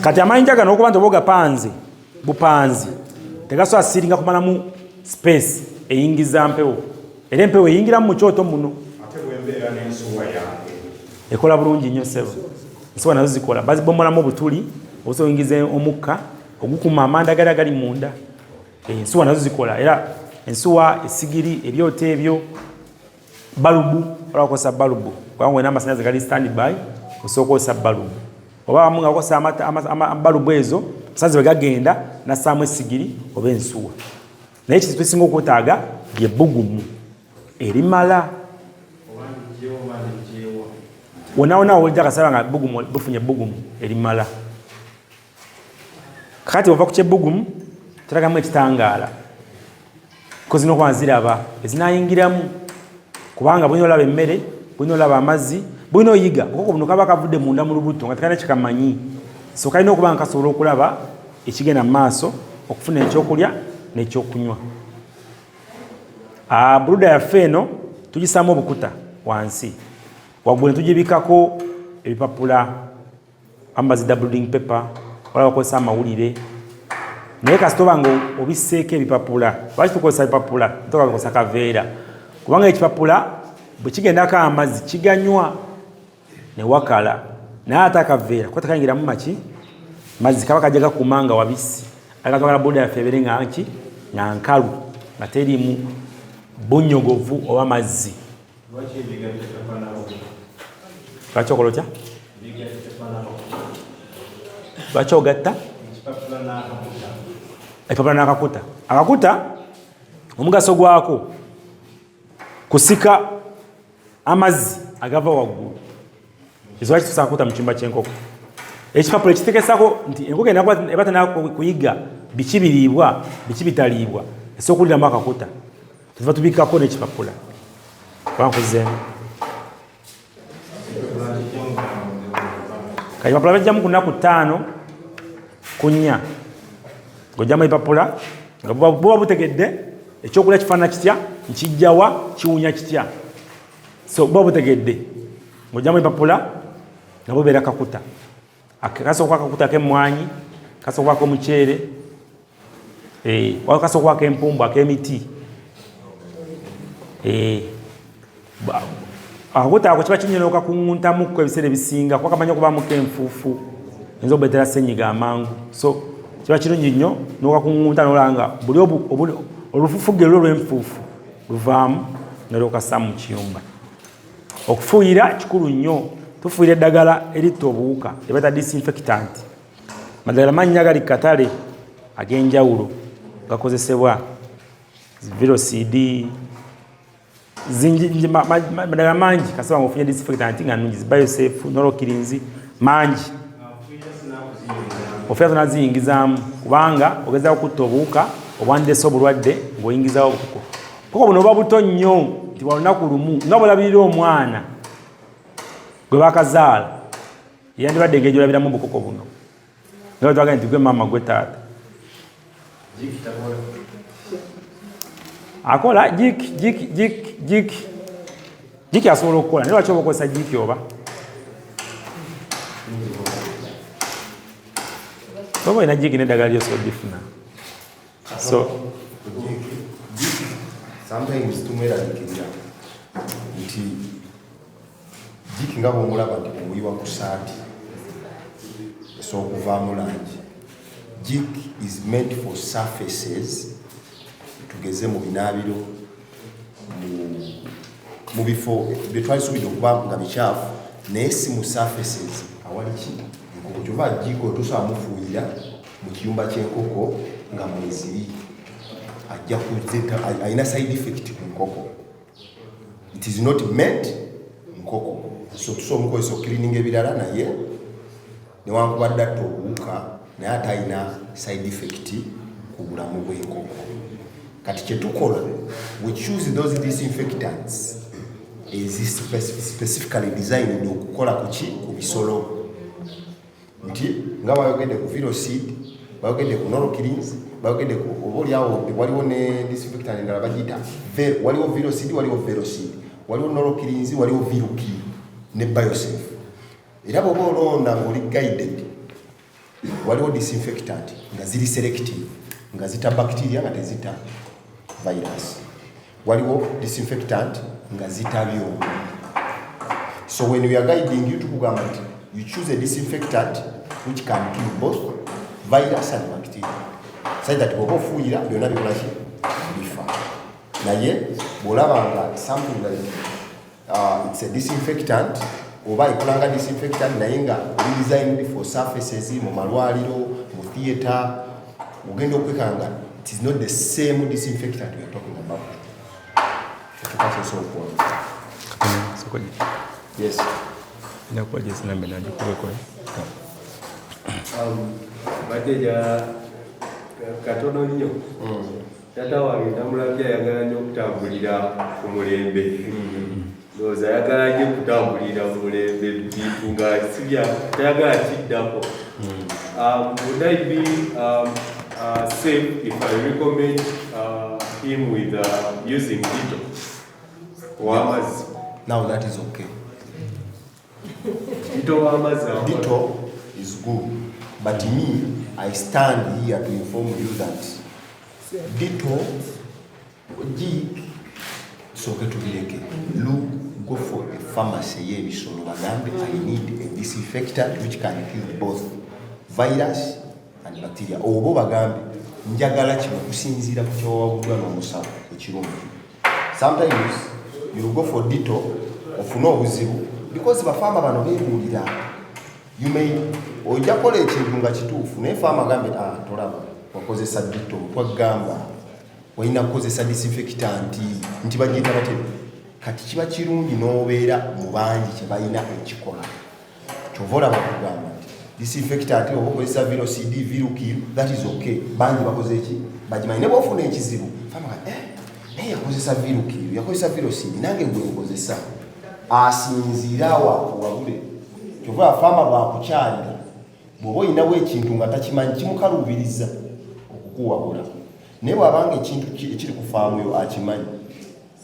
kati amayinja gano okuba nti oba ogapanze bupanzi tegasobola siringa kumalamu space eyingiza mpewo era empewo eyingiramu mu kyoto muno ekola bulungi nnyo sebo ensuwa nazo zikola bazibomolamu obutuli obusobola oyingiza omukka ogukuma amanda gali agali munda ensuwa nazo zikola era ensuwa esigiri ebyoto ebyo balubu olakosa balubu kubanga wena amasanyalaze gali standby osobola okozesa balubu oba nga okozesa balubu ezo amasanalaze bwe gagenda nassaamu esigiri oba ensuwa naye ekintu tusinga okwetaaga lyebbugumu erimala wonawona owulidde akasaba nga bufunye ebbugumu erimala kakati ova ku kyebbugumu kiragamu ekitangaala kozina okuba ziraba ezinayingiramu kubanga bulina olaba emmere bulina olaba amazzi bulina oyiga okoko buno kaba kavudde munda mu lubuto nga tekalina kikamanyi so kalina okuba nga kasobola okulaba ekigenda mu maaso okufuna ekyokulya n'ekyokunywa. Buluda yaffe eno tugisaamu obukuta wansi waggulu ne tugibikako ebipapula ambazi building paper wala bakozesa amawulire naye kasitoba nga obisseeko ebipapula lwaki tukozesa ebipapula toka bikozesa kaveera kubanga ekipapula bwe kigendako amazzi kiganywa ne wakala naye ate akaveera kuba tekayingiramu maki mazzi kaba kajja gakuuma nga wabisi akatwagala buluda yaffe ebeere nga nki nga nkalu nga terimu bunyogovu oba mazzi. Lwaki okola otya? Lwaki ogatta? Ekipapula n'akakuta. Akakuta omugaso gwako kusika amazzi agava waggulu. Ezo lwaki tusobola kukuta mu kiyumba ky'enkoko. Ekipapula ekitegesako nti enkoko eba tennakuyiga biki biriibwa biki bitaliibwa esobola okuwuliramu akakuta. Tuva tubikako n'ekipapula. Bankuzeemu. Ekipapula bajjamu ku nnaku 5 ku 4 ng'ojjamu ebipapula nga buba butegedde ekyokulya kifaanana kitya nkijjawa kiwunya kitya so buba butegedde ng'ojjamu ebipapula nga bubeera kakuta kasobola akakuta ak'emmwanyi kasobola kwako omuceere kasobola kwako empumbu ak'emiti akakuta ako kiba kinyina okakuŋŋuntamukko ebiseera ebisinga kuba kamanyi okubamuko enfuufu eyinza okubeetera ssenyiga amangu so kiba kirungi nnyo n'okakuŋŋunta n'olanga buli olufufuge lwo olw'enfuufu luvaamu n'olwokasaamu mu kiyumba. Okufuuyira kikulu nnyo. Tufuuyira eddagala eritta obuwuka ebaita disinfectant. Madagala mannya agali ku katale ag'enjawulo gakozesebwa Virocid madagala mangi kasaba ng'ofunye disinfectant nga nnungi Biosafe Norokilins mangi ofuya zonna ziyingizaamu kubanga ogezaako kutta obuwuka obwandeese obulwadde ng'oyingizawo obukuko. Bukuko buno oba buto nnyo nti wa lunaku lumu nga bw'olabirira omwana gwe bakazaala yandibadde engeri gy'olabiramu obukuko buno nga twaga nti gwe maama gwe taata akola jiki asobola okukola naye lwaki oba okozesa jiki oba oba olina jiki n'eddagala lyosobola gifuna so sometimes tumweraliikirira nti jiki nga bw'omulaba nti omuyiwa ku saati esobola okuvaamu langi. Jiki is meant for surfaces tugeze mu binaabiro mu bifo bye twali suubira okuba nga bikyafu naye si mu surfaces awali ki enkoko kyova jiko tosobola mufuuyira mu kiyumba ky'enkoko nga mweziri ajja kuzeta alina side effect ku nkoko. It is not meant nkoko, so tusobola mukozesa okilininga ebirala naye newankubadde atta obuwuka naye ate alina side effect ku bulamu bw'enkoko. Kati kyetukola, we choose those disinfectants is specifically designed okukola ku bisolo. Nti nga bayogedde ku virosid, bayogedde ku norovirus, bayogedde ku obolyawo waliwo ne disinfectant endala bagiyita waliwo virosid, waliwo verosid, waliwo norovirus, waliwo viruki ne biosafe. Era bw'oba olonda ng'oli guided, waliwo disinfectant nga ziri selective, nga zita bacteria nga tezita virus. Waliwo disinfectant nga zita byuma. So when we are guiding you tukugamba nti you choose a disinfectant which can kill both virus and bacteria. So that bw'oba ofuuyira byonna bikola ki bifa. Naye bw'olaba nga something like it's a disinfectant oba ikolanga disinfectant naye nga designed for surfaces mu malwaliro, mu theatre, ugenda okwekanga it is not the same disinfectant we are talking about. Yes. Bateja katono nnyo. Tata wange namulabye ayagala nnyo okutambulira ku mulembe. Ndowooza ayagala nnyo okutambulira mu mulembe bintu nga sibya tayagala kiddako. Would I be safe if I recommend him with using Ditto or Amazon? Now that is okay. Ditto or Amazon? Ditto is good, but me, I stand here to inform you that Ditto, so okay to look, go for a pharmacy. I need a disinfectant which can kill both virus and bacteria. Obo bagambe njagala kino kusinzira ku kyowabudwa n'omusawo ekirungi. Sometimes you go for Ditto ofuna obuzibu because bafama bano beebuulira. You may ojja kola ekintu nga kituufu naye fama gambe tolaba wakozesa Ditto twagamba walina kukozesa disinfectant nti bagiyita batya. Kati kiba kirungi n'obeera mu bangi kye balina ekikola. Kyova olaba kugamba nti disinfectant oba okozesa virosid, virukil, that is okay. Bangi bakoze eki bagimanyi ne bwofuna ekizibu fama naye yakozesa virukil, yakozesa virosid, nange gwe nkozesa. Asinziira wabule. Kyova fama bwakukyalira bw'oba olinawo ekintu nga takimanyi kimukalubiriza okukuwabula. Naye bw'abanga ekintu ekiri ku faamu yo akimanyi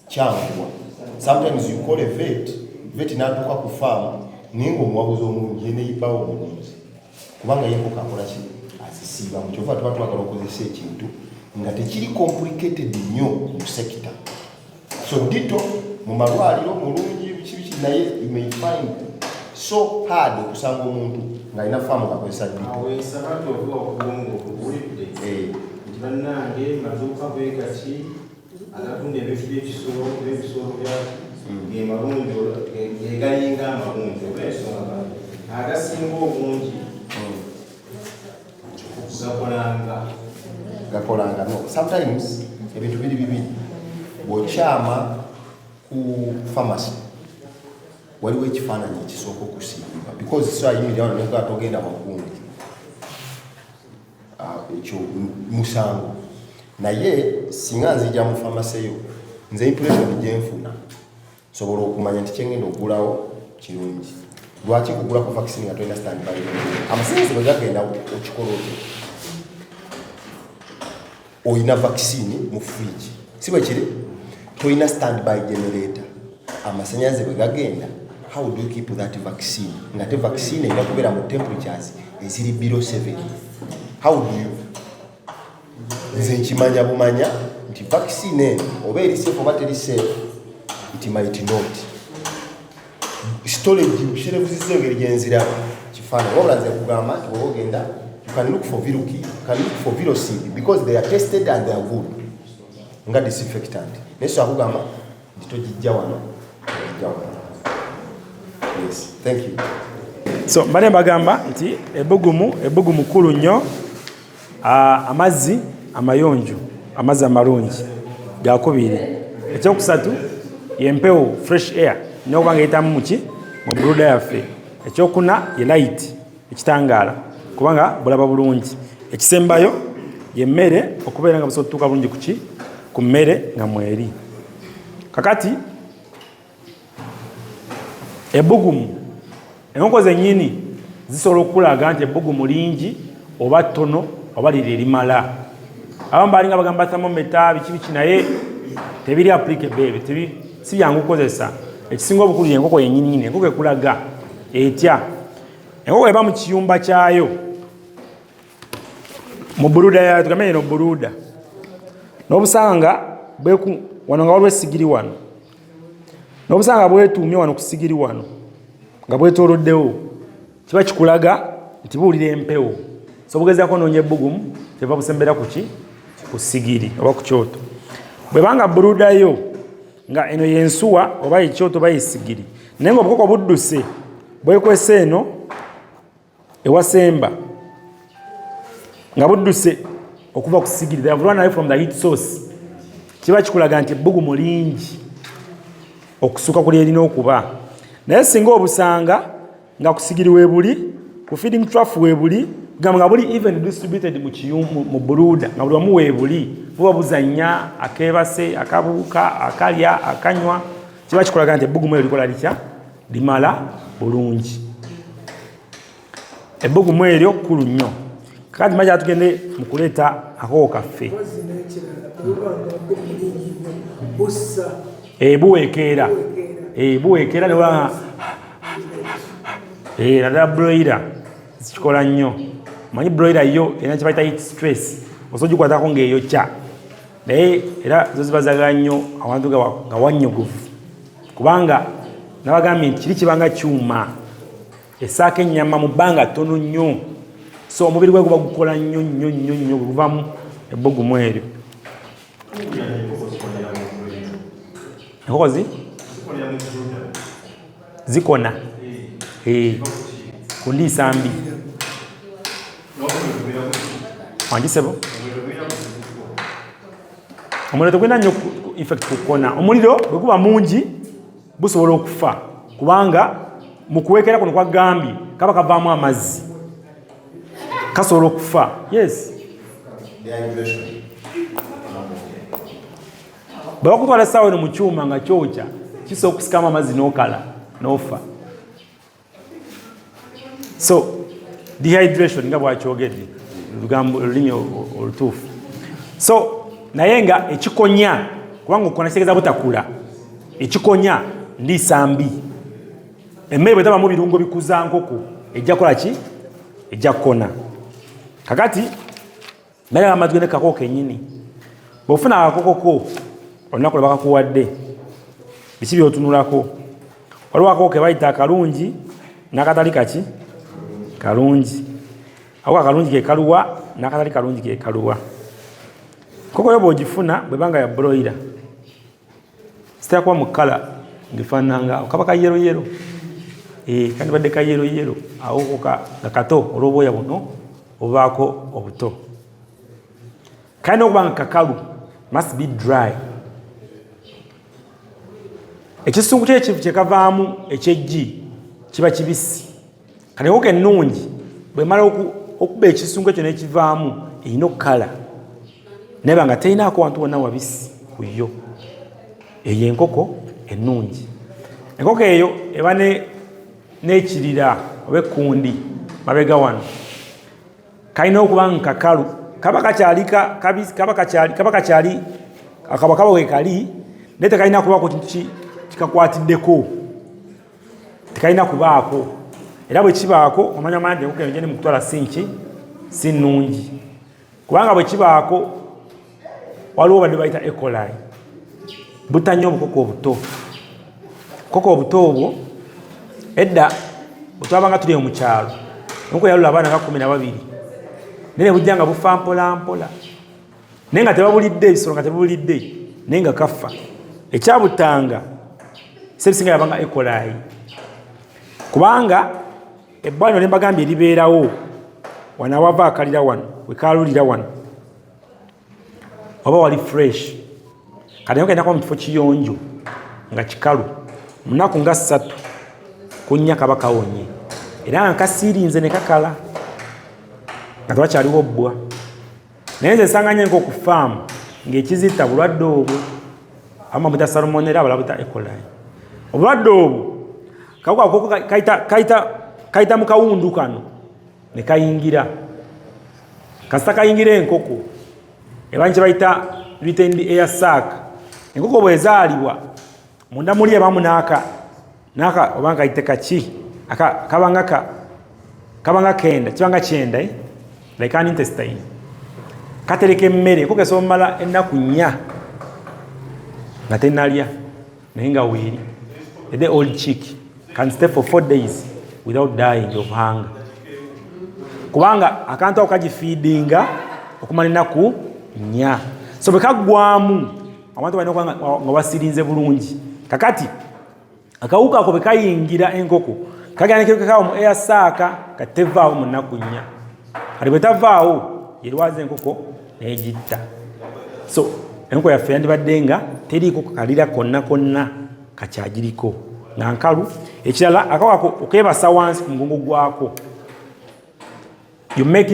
kyanguwa. Sometimes you call a vet n'atuuka ku faamu naye ng'omuwabuzi omulungi ye neyibawo omulunzi kubanga ye enkoko akola ki azisiiba mu kyova tuba twagala okozesa ekintu nga tekiri complicated nnyo mu sekita. So Ditto mu malwaliro mulungi biki naye you may find so hard okusanga omuntu ng'alina faamu ng'akozesa Ditto. Awe sabato okuwongo okuwulidde nti bannange maduuka bwegaki agatunda ebintu by'ekisolo n'ebisolo byaki ge malungi gegalinga amalungi olw'ensonga agasinga obungi gakolanga no. Sometimes ebintu biri bibiri bw'okyama ku pharmacy waliwo ekifaananyi ekisooka okusiigibwa because so ayimirira wano nenga togenda wagungu ekyo musango. Naye singa nzija mu pharmacy eyo nze impression gyenfuna sobola okumanya nti kyengenda okugulawo kirungi. Lwaki kugula ku vaccine nga tolina standby? Amasinzi bwe gagenda okikola otyo. Oyina vaccine mu fridge si bwe kiri, tolina standby generator. Amasannyalaze bwe gagenda, how do you keep that vaccine? Nga te vaccine erina kubeera mu temperatures eziri below 7. How do you? Nze nkimanya bumanya nti vaccine oba eri safe oba teri safe, it might not. Storage busherebuziza engeri gyenzira kifaananyi. Wabula nze kugamba nti bw'oba ogenda you can look for viruki, you can look for virosid because they are tested and they are good nga disinfectant. Naye so akugamba nti togijja wano, Yes, thank you. So mbale mbagamba nti ebbugumu kulu nnyo, amazzi amayonjo, amazzi amalungi gakubiri. Ekyokusatu yempewo, fresh air n'okuba ng'eyitamu muki mu broiler yaffe. Ekyokuna ye light, ekitangaala kubanga bulaba bulungi. Ekisembayo yemmere, okubeera nga busobola okutuuka bulungi kuki ku mmere nga mweri. Kakati ebbugumu, enkoko zennyini zisobola okulaga nti ebbugumu lingi oba ttono oba liri erimala. Abamu balinga bagamba thermometer biki naye tebiri applicable, si byangu kukozesa. Ekisinga obukulu y'enkoko yennyini, enkoko ekulaga etya. Enkoko eba mu kiyumba kyayo mu broiler yayo, tugambe eno broiler, n'obusanga wano nga waliwo essigiri wano, n'obusanga bwetuumye wano ku ssigiri wano nga bwetooloddewo, kiba kikulaga nti buwulira empewo. So bugezaako noonya ebbugumu teva busembera kuki ku ssigiri oba ku kyoto. Bwe banga broiler yo nga eno yensuwa oba ekyoto oba essigiri, naye nga obukoko budduse bwekwese eno ewasemba nga budduse okuva ku ssigiri, they have run away from the heat source, kiba kikulaga nti ebbugumu lingi okusuka ku lyerina okuba. Naye singa obusanga nga ku ssigiri weebuli, ku feeding trough weebuli, nga buli even distributed mu broiler, nga buli wamu weebuli, buba buzannya, akeebase, akabuuka, akalya, akanywa, kiba kikulaga nti ebbugumu eryo likola litya, limala bulungi. Ebbugumu eryo kkulu nnyo. Kakati majja tugende mu kuleeta akoko kaffe. Buweekeera. Buweekeera ne wala naddala broiler zikikola nnyo. Manyi broiler yo erina kye bayita heat stress, osobola ogikwatako ng'eyokya. Naye era zo ziba zaagala nnyo awantu nga wannyogovu, kubanga nabagambye nti kiri kibanga kyuma esaako ennyama mu bbanga ttono nnyo, so omubiri gwe guba gukola nnyo nnyo nnyo nnyo bwe guvamu ebbugumu eryo. Enkoko zikona ku ndiisa mbi. Wangisebo omuliro tegulina nnyo effect ku kukona. Omuliro bwe guba mungi busobola okufa, kubanga mu kuweekera kuno kwa Gambye kaba kavaamu amazzi, kasobola okufa. Yes, bwe bakutwala essaawa eno mu kyuma nga kyokya, kisobola okusikamu amazzi n'okala n'ofa. So dehydration nga bwakyogedde olulimi olutuufu. So naye nga ekikonya, kubanga okukona kitegeeza butakula, ekikonya ndiisa mbi. Emmere bwe tabamu birungo bikuza nkoko ejja kukola ki? Ejja kukona. Kakati naye amatugende kakoko kennyini, bw'ofuna akakokoko olunaku lwe bakakuwadde, biki by'otunulako? Waliwo akakoko ke bayita akalungi n'akatali kaki kalungi. Ako akalungi ke kaluwa n'akatali kalungi ke kaluwa. Koko yo bw'ogifuna bwe banga ya broiler, sitera kuba mu kkala ngifaananga kaba ka yero yero, kandi badde ka yero yero, awo nga kato olw'obwoya buno obubaako obuto. Kalina okuba nga kakalu, must be dry. Ekisungu kye kavaamu eky'eggi kiba kibisi. Kati enkoko ennungi bw'emala okuba ekisungu ekyo n'ekivaamu erina okukala, naye nga terinaako wantu wonna wabisi ku yo. Eyo enkoko ennungi. Enkoko eyo eba n'ekirira oba ekkundi mabega wano, kalina okuba nga kakalu, kaba kakyali akabakaba we kali, naye tekalina kubaako kintu kikakwatiddeko, tekalina kubaako. Era bwe kibaako omanya nti enkoko eyo gyendi mu kutwala si nnungi, kubanga bwe kibaako waliwo badde bayita E. coli, butta nnyo obukoko obuto. Obukoko obuto obwo edda bwe twabanga tuli mu kyalo, enkoko yalula abaana nga 12, naye bujja nga bufa mpola mpola, naye nga tebabulidde, ebisolo nga tebabulidde, naye nga kafa. Ekyabuttanga sebisinga yabanga E. coli. kubanga ebbwaliro lyembagambye libeerawo wano wava akalira wano wekalulira wano oba wali fresh kati nokendako mu kifo kiyonjo nga kikalu munaku nga 3 kunnya kaba kawonye era nga kasiirinze ne kakala nga tewakyaliwo bbwa naye nze nsanganya nko ku faamu ng'ekizita bulwadde obwo ama buta salmonera abala buta ecolai obulwadde obwo kawuka kayita mu kawundu kano ne kayingira kasita kayingira enkoko ebanyi kye bayita written air sac enkoko bwezaalibwa munda muli ebamu n'aka obanga kayite kaki kabanga kenda kibanga kyenda like an intestine katereka emmere enkoko esobola omala ennaku 4 nga tenalya naye nga weeri the old chick can stay for 4 days without dying of hunger kubanga akantu ako kagifiidinga okumala ennaku 4 so bwe kaggwamu abantu balina okuba nga basirinze bulungi kakati akawuka ako bwe kayingira enkoko kagenda nekekekawo mu air saaka katevaawo mu nnaku 4 kati bwe tavaawo yerwaza enkoko negitta so enkoko yaffe yandibadde nga teriiko kalira konna konna kakyagiriko nga nkalu ekirala akawako okebasa wansi ku mugongo gwako you make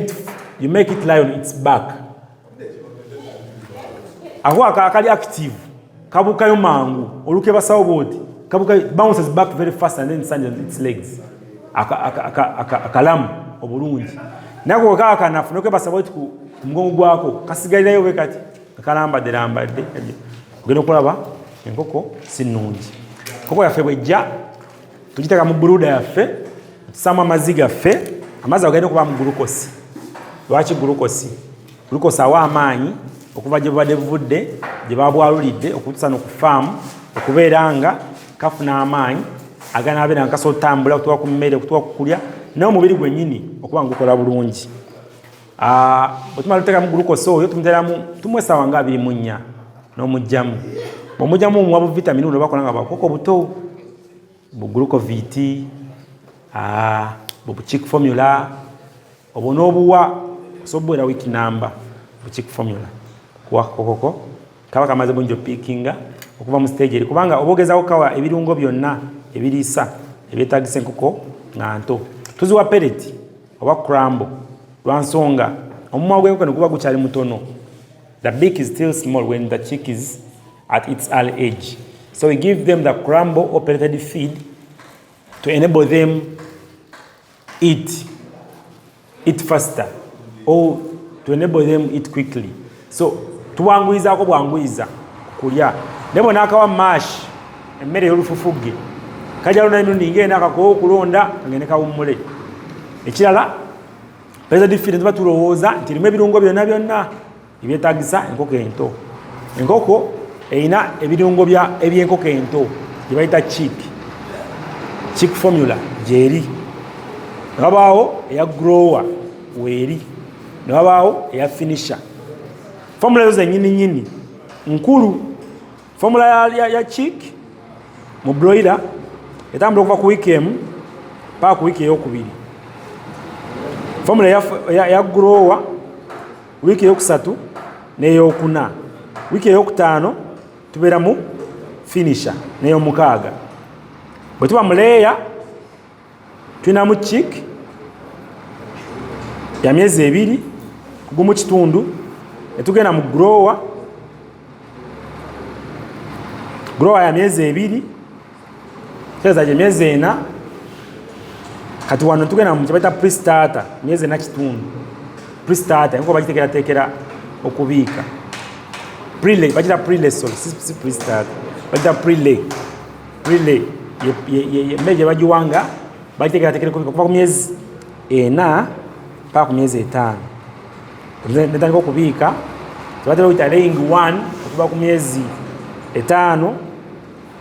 it lie on its back ako akali active kabukayo mangu olukebasawo bwoti kabuka bounces back very fast and then stands on its legs akalamu obulungi nako kakanafu nokebasa bwoti ku mugongo gwako kasigalirayo bwe kati kalambadde ogenda okulaba enkoko si nnungi enkoko yaffe bwejja tugiteeka mu buluda yaffe tusaamu amazzi gaffe amazzi agenda okuba mu gulukosi lwaki gulukosi awa amaanyi okuva gye bubadde buvudde gye babwalulidde okutusana ku faamu okubeera nga kafuna amaanyi aganaabera nga kasobola otambula okutuuka ku mmere okutuuka ku kulya naye omubiri gwennyini okuba nga gukola bulungi bwe tumala tuteekamu gulukosi oyo tumuwa essaawa nga 24 n'omugyamu bw'omugyamu omuwa bu vitamini buno bakola nga bakoko buto bu glucovit bu chick formula obwo n'obuwa osobola wiki namba bu chick formula kuwa kokoko kaba kamaze bungi opiikinga okuva mu stage eri kubanga obogezaako kawa ebirungo byonna ebiriisa ebyetaagisa enkoko nga nto tuziwa pellet oba crumble lwansonga omumwa gw'enkoko ne guba gukyali mutono. The beak is still small when the chick is at its early age. So we give them the crumble or pelleted feed to enable them eat faster or to enable them eat quickly. So tuwanguyizaako bwanguyiza kulya. Nebo nakawa mash emmere y'olufufuge kajja londa emirundi ng'ena akakoowa okulonda ngene kawummule. Ekirala pelleted feed tuba tulowooza nti erimu ebirungo byonna ebyetaagisa enkoko ento. Enkoko erina ebirungo eby'enkoko ento gye bayita chick formula gyeri. Ne wabaawo eya grower weeri. Ne wabaawo eya finisher. Formula ezo zennyini nkulu. Formula ya chick mu broiler etambula okuva ku wiiki emu paka ku wiiki ey'okubiri. Formula ya grower wiiki ey'okusatu n'ey'okuna. Wiiki ey'okutaano tubeera mu finisher n'ey'omukaaga. Bwe tuba mu leeya tulinamu chick ya myezi 2 gumu kitundu ne tugenda mu grower ya myezi 2 teeza gye myezi 4 kati wano tugenda mu kyebayita pre-starter myezi 4 kitundu. Pre-starter nko bagiteekerateekera okubiika. Pre-lay bagita pre-lay si pre-starter bagita pre-lay. Pre-lay emmere gye bagiwanga bagiteekerateekera okubiika okuva ku myezi 4 paka ku myezi 5. Netandika okubiika tebatera okuyita laying 1 okuva ku myezi 5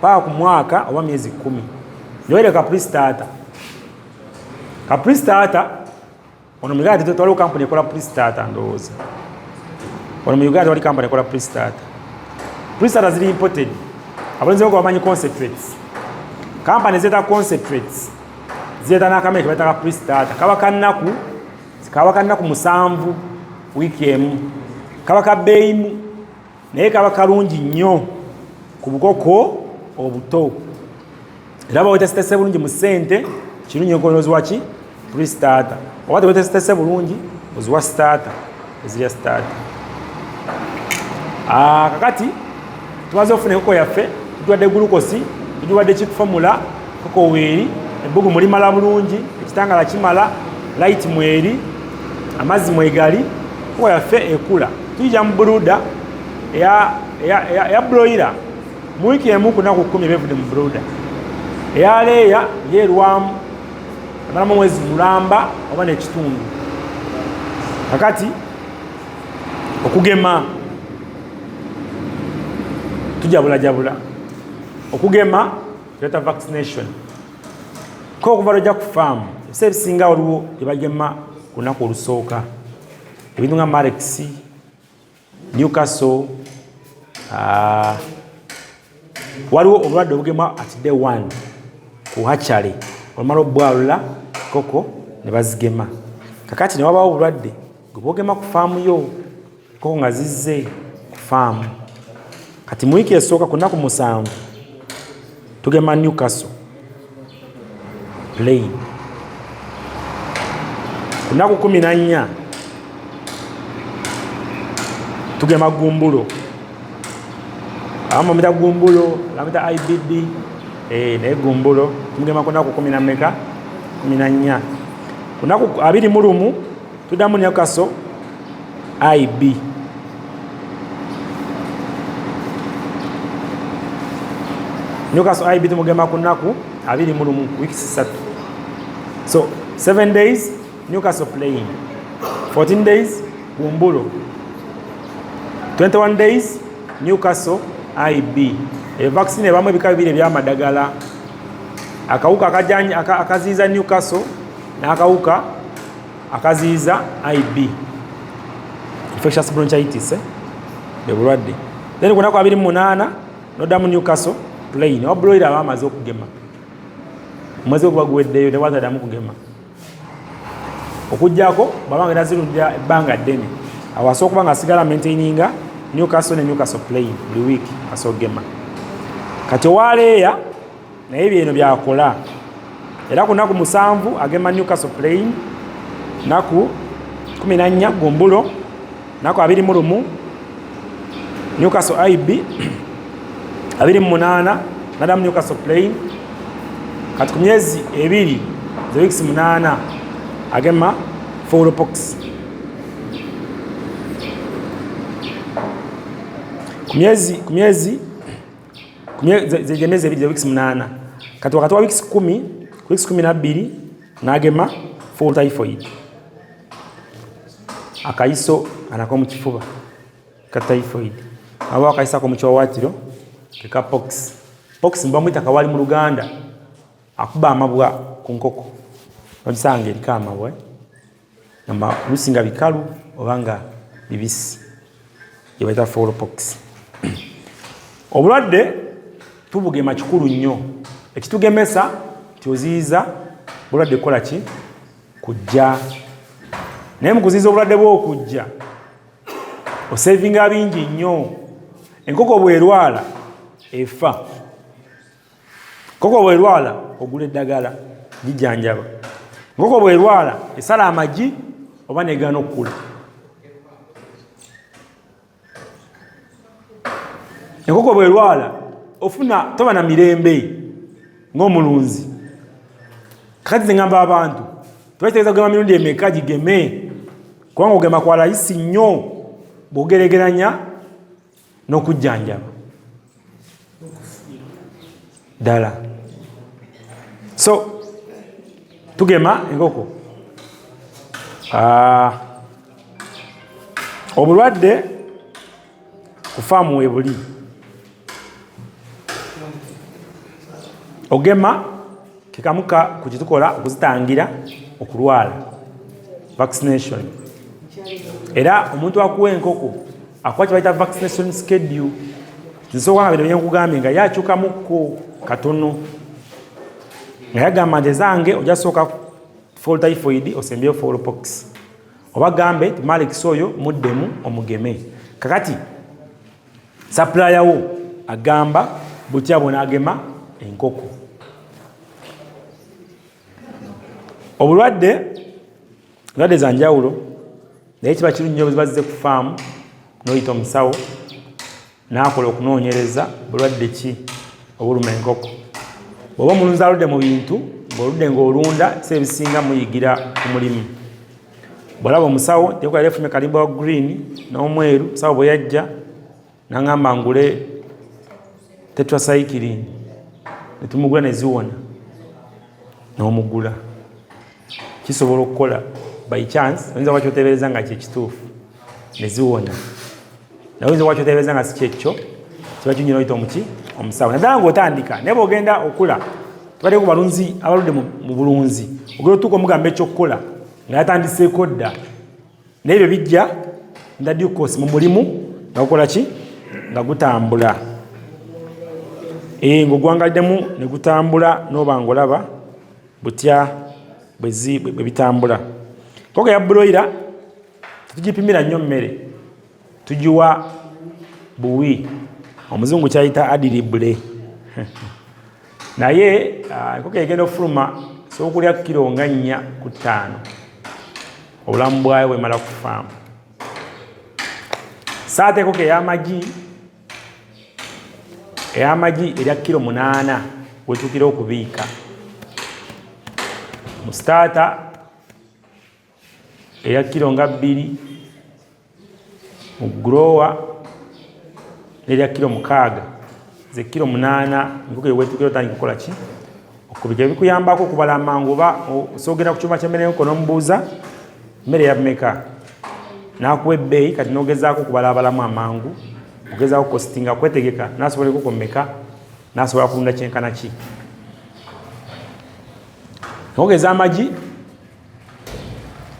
paka ku mwaka oba myezi 10. Niwere ka pre-starter. Ka pre-starter ono mu Uganda twaliwo kampuni ekola pre-starter ndowooza. Ono mu Uganda wali kampuni ekola pre-starter. Pre-starter ziri imported. Abalinzi bako bamanyi concentrates. Kampani zeta concentrates zeta n'akamere ke bayita ka pre-starter kaba kannaku 7 wiiki emu kaba kabbeeyimu naye kaba kalungi nnyo ku bukoko obuto era bwetesitese bulungi mu ssente kirungi okonoziwa ki pre-starter oba tebwetesitese bulungi oziwa starter ezirya starter. Kakati tumaze okufuna enkoko yaffe tutuwadde gulukosi tugiwadde kifomula koko weeri ebbugu mulimala bulungi ekitangala kimala light mweri amazzi mwegali enkoko yaffe ekula tuyija mu buluda eya broiler mu wiiki emu ku nnaku 10 bevudde mu buluda eyaleeya yeerwamu amalamu mwezi mulamba oba n'ekitundu. Kakati okugema tujabulajabula okugema tuleta vaccination ko okuva lwojja ku faamu ebiseera ebisinga waliwo ebagema ku lunaku olusooka ebintu nga Marex, Newcastle, waliwo obulwadde obugema at day 1 ku hachale olumala obwalula koko ne bazigema. Kakati ne wabawo obulwadde gwe bwogema ku faamu yo koko nga zizze ku faamu. Kati mu wiiki esooka ku nnaku 7 tugema Newcastle plain, ku nnaku 14 tugema gumbulo amamita gumbulo lamita IBD naye gumbulo tugema ku nnaku 14 ku nnaku 21 tuddamu Newcastle IB. Newcastle IB tumugema ku nnaku 21 weeks 3. So 7 days Newcastle playing, 14 days gumbulo, 21 days Newcastle IB. Vaccine bamwe ebika bibiri ebyamadagala, akawuka akaziiza Newcastle n'akawuka akaziiza IB, infectious bronchitis ebulwadde. Then ku nnaku 28 noddamu Newcastle plain oba broiler abamaze okugema omwezi oguba guweddeyo tewazaddamu kugema okujjako babanga nazirundira ebbanga ddene awo asobola okuba nga asigala maintaininga Newcastle ne Newcastle plain buli wiiki asobola okugema. Kati owaleeya naye byeno byakola era ku nnaku 7 agema Newcastle plain, nnaku 14 gumbulo, nnaku 21 Newcastle IB, 28 naddamu Newcastle plain. Kati ku myezi 2 ze weeks 8 agema fowlpox. Ku myezi ze myezi 2 ze weeks 8. Kati wakati wa weeks 10 ku weeks 12 n'agema fowl typhoid, akayiso anako mu kifuba ka typhoid aba akayisako mu kiwawaatiro ka pox. Pox mbamwita kawali mu Luganda akuba amabwa ku nkoko ogisanga erika amabwa namba lusinga bikalu obanga bibisi yebaita fowlpox. Obulwadde tubugema kikulu nnyo, ekitugemesa tyoziiza bulwadde kola ki kujja, naye mukuziiza obulwadde bw'okujja osevinga bingi nnyo. Enkoko bwerwala efa, enkoko bwerwala ogula eddagala gijjanjaba, enkoko bwerwala esala amagi oba negana okukula. Enkoko bwerwala ofuna toba na mirembe ng'omulunzi. Kati zingamba abantu tubakitegeeza kugema mirundi emeka gigeme, kubanga ogema kwa layisi nnyo bw'ogeregeranya n'okujjanjaba ddala. So tugema enkoko. Obulwadde ku faamu webuli, ogema kikamuka ku kitukola okuzitangira okulwala vaccination. Era omuntu akuwa enkoko akuwa kye bayita vaccination schedule. Nsobola nga bino byenkugambye nga yakyukamukko katono nga yagamba nti ezange ojja sooka fall typhoid osembyeyo fallpox oba gambe Malix oyo muddemu omugeme. Kakati supplier wo agamba butya bw'onaagema enkoko. Obulwadde za njawulo naye kiba kirungi nnyo bwe ziba zizze ku faamu n'oyita omusawo n'akola okunoonyereza bulwadde ki obuluma enkoko. Bw'oba omulunzi aludde mu bintu ng'oludde ng'olunda si ebisinga muyigira ku mulimu. Bw'olaba omusawo tekola efumye kalimba wa green n'omweru, musawo bwe yajja n'angamba ngule tetracycline ne tumugula ne ziwona n'omugula. Kisobola okukola by chance, oyinza kuba kyoteebereza nga kyekituufu ne ziwona. Naye oyinza kuba kyoteebereza nga si kyekyo, kiba kinyina oyita omusawo. Naddala ng'otandika naye bw'ogenda okula tubaddeko ku balunzi abaludde mu bulunzi ogenda otuuka omugamba ekyokukola nga yatandiseeko dda. Naye ebyo bijja ndaddi kosi mu mulimu nga gukola ki? Nga gutambula. Ng'ogwangaddemu ne gutambula n'oba ng'olaba butya bwe bitambula. Enkoko ya broiler tetugipimira nnyo mmere, tugiwa buwi, omuzungu kyayita adilibre. Naye enkoko egenda okufuluma sobola okulya kilo nga 4 ku 5 obulamu bwayo bwemala ku faamu. Saata enkoko ey'amagi erya kilo 8 wetuukira okubiika. Mu starter erya kilo nga 2, mu grower erya kilo 6, ze kilo 8 enkoko ewetuukira otandika kukola ki? Okubika. Bikuyambako okubala amangu oba osogera ku kyuma ky'emmere y'enkoko n'omubuuza mmere ya mmeka n'akuwa ebbeeyi kati n'ogezaako okubalabalamu amangu, ogezaako kostinga kwetegeka n'asobola enkoko mmeka n'asobola kulunda kyenkana ki. Enkoko ez'amagi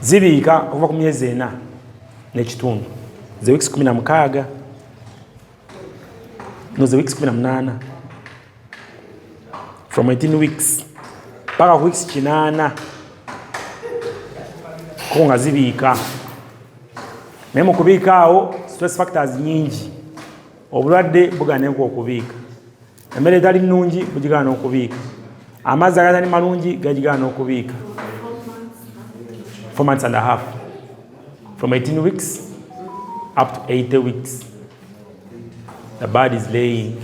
zibiika okuva ku myezi 4 n'ekitundu, ze weeks 16 no ze weeks 18, from 18 weeks paka ku weeks 8 ko nga zibiika. Naye mu kubiika awo stress factors nyingi. Obulwadde bugaana enkoko okubiika, emmere etali nnungi bugigaana okubiika, amazzi agatali malungi gagigaana okubiika. 4 months and a half, from 18 weeks up to 80 weeks, the bird is laying.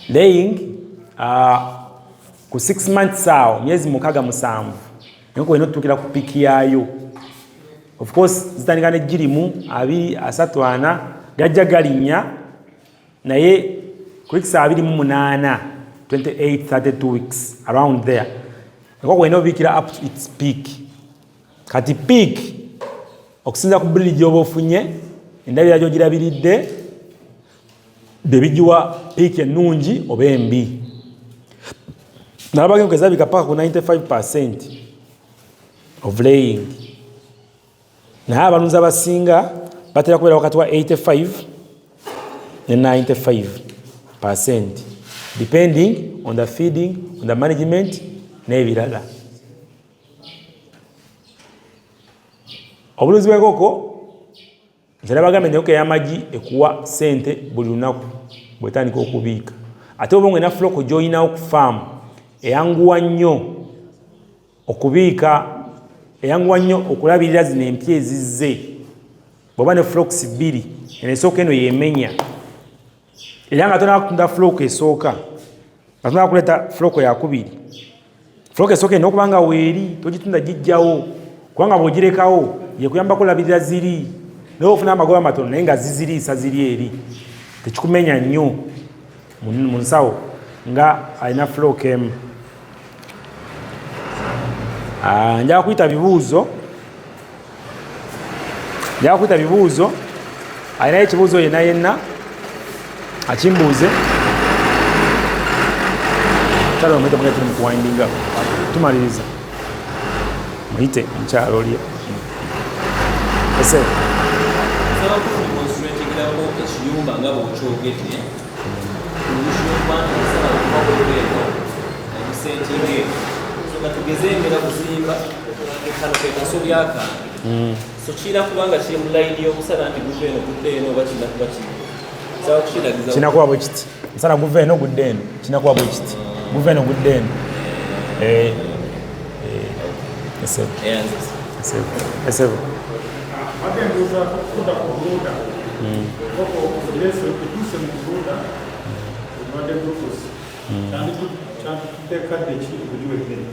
Laying ku 6 months awo, myezi 6-7 enkoko eno tutukira ku piki yaayo. Of course zitandika ne girimu 2, 3, 4 gajja galinnya, naye ku weeks 28, 32 weeks around there enkoko eno obiikira up to its peak. Kati peak okusinza ku breed gy'oba ofunye, endabira gy'ogirabiridde bye bigiwa peak ennungi oba embi. Nalabako enkoko ezabiika paka ku 95% of laying. Naye abalunzi abasinga batera kubeera wakati wa 85 ne 95% depending on the feeding, on the management n'ebirala. Obulunzi bw'enkoko nze nabagambe enkoko ey'amagi ekuwa ssente buli lunaku bw'etandika okubiika. Ate oba ng'ena floko gy'olinawo ku faamu eyanguwa nnyo okubiika, eyanguwa nnyo okulabirira zino empya ezizze. Bw'oba ne flokes 2 eno esooka eno yeemenya, era nga tonaba kutunda floko esooka, nga tonaba kuleeta floko yakubiri. Floko esooka eno okuba nga weeri togitunda gijjawo, kubanga bw'ogirekawo yekuyambako labirira ziri, naye ofuna amagoba matono naye nga ziziriisa ziri eri, tekikumenya nnyo mu nsawo nga alina floko emu. Njagala kuyita bibuuzo, alinayo ekibuuzo yenna akimbuuze. Kyalo omuyita muga tuli mu kuwindinga, tumaliriza muyite omukyalo oli. Ese Saba ku demonstrating ndabako ekiyumba nga bwokyogedde olushiokubantusala kubaolweno emusentinge so katugeze emera kuzimba kano kekasobyaka so kiina kubanga kiri mu layini y'omusala nti guva eno gudde eno oba kina kuba kiri kinakuba bwe kiti nsala guva eno gudde eno kinakuba bwe kiti guva eno gudde eno esebo agenduza kuda ku buluda koko leso kuduse mu buluda obadde glucose kandi tutekadde ki okugiwa emmere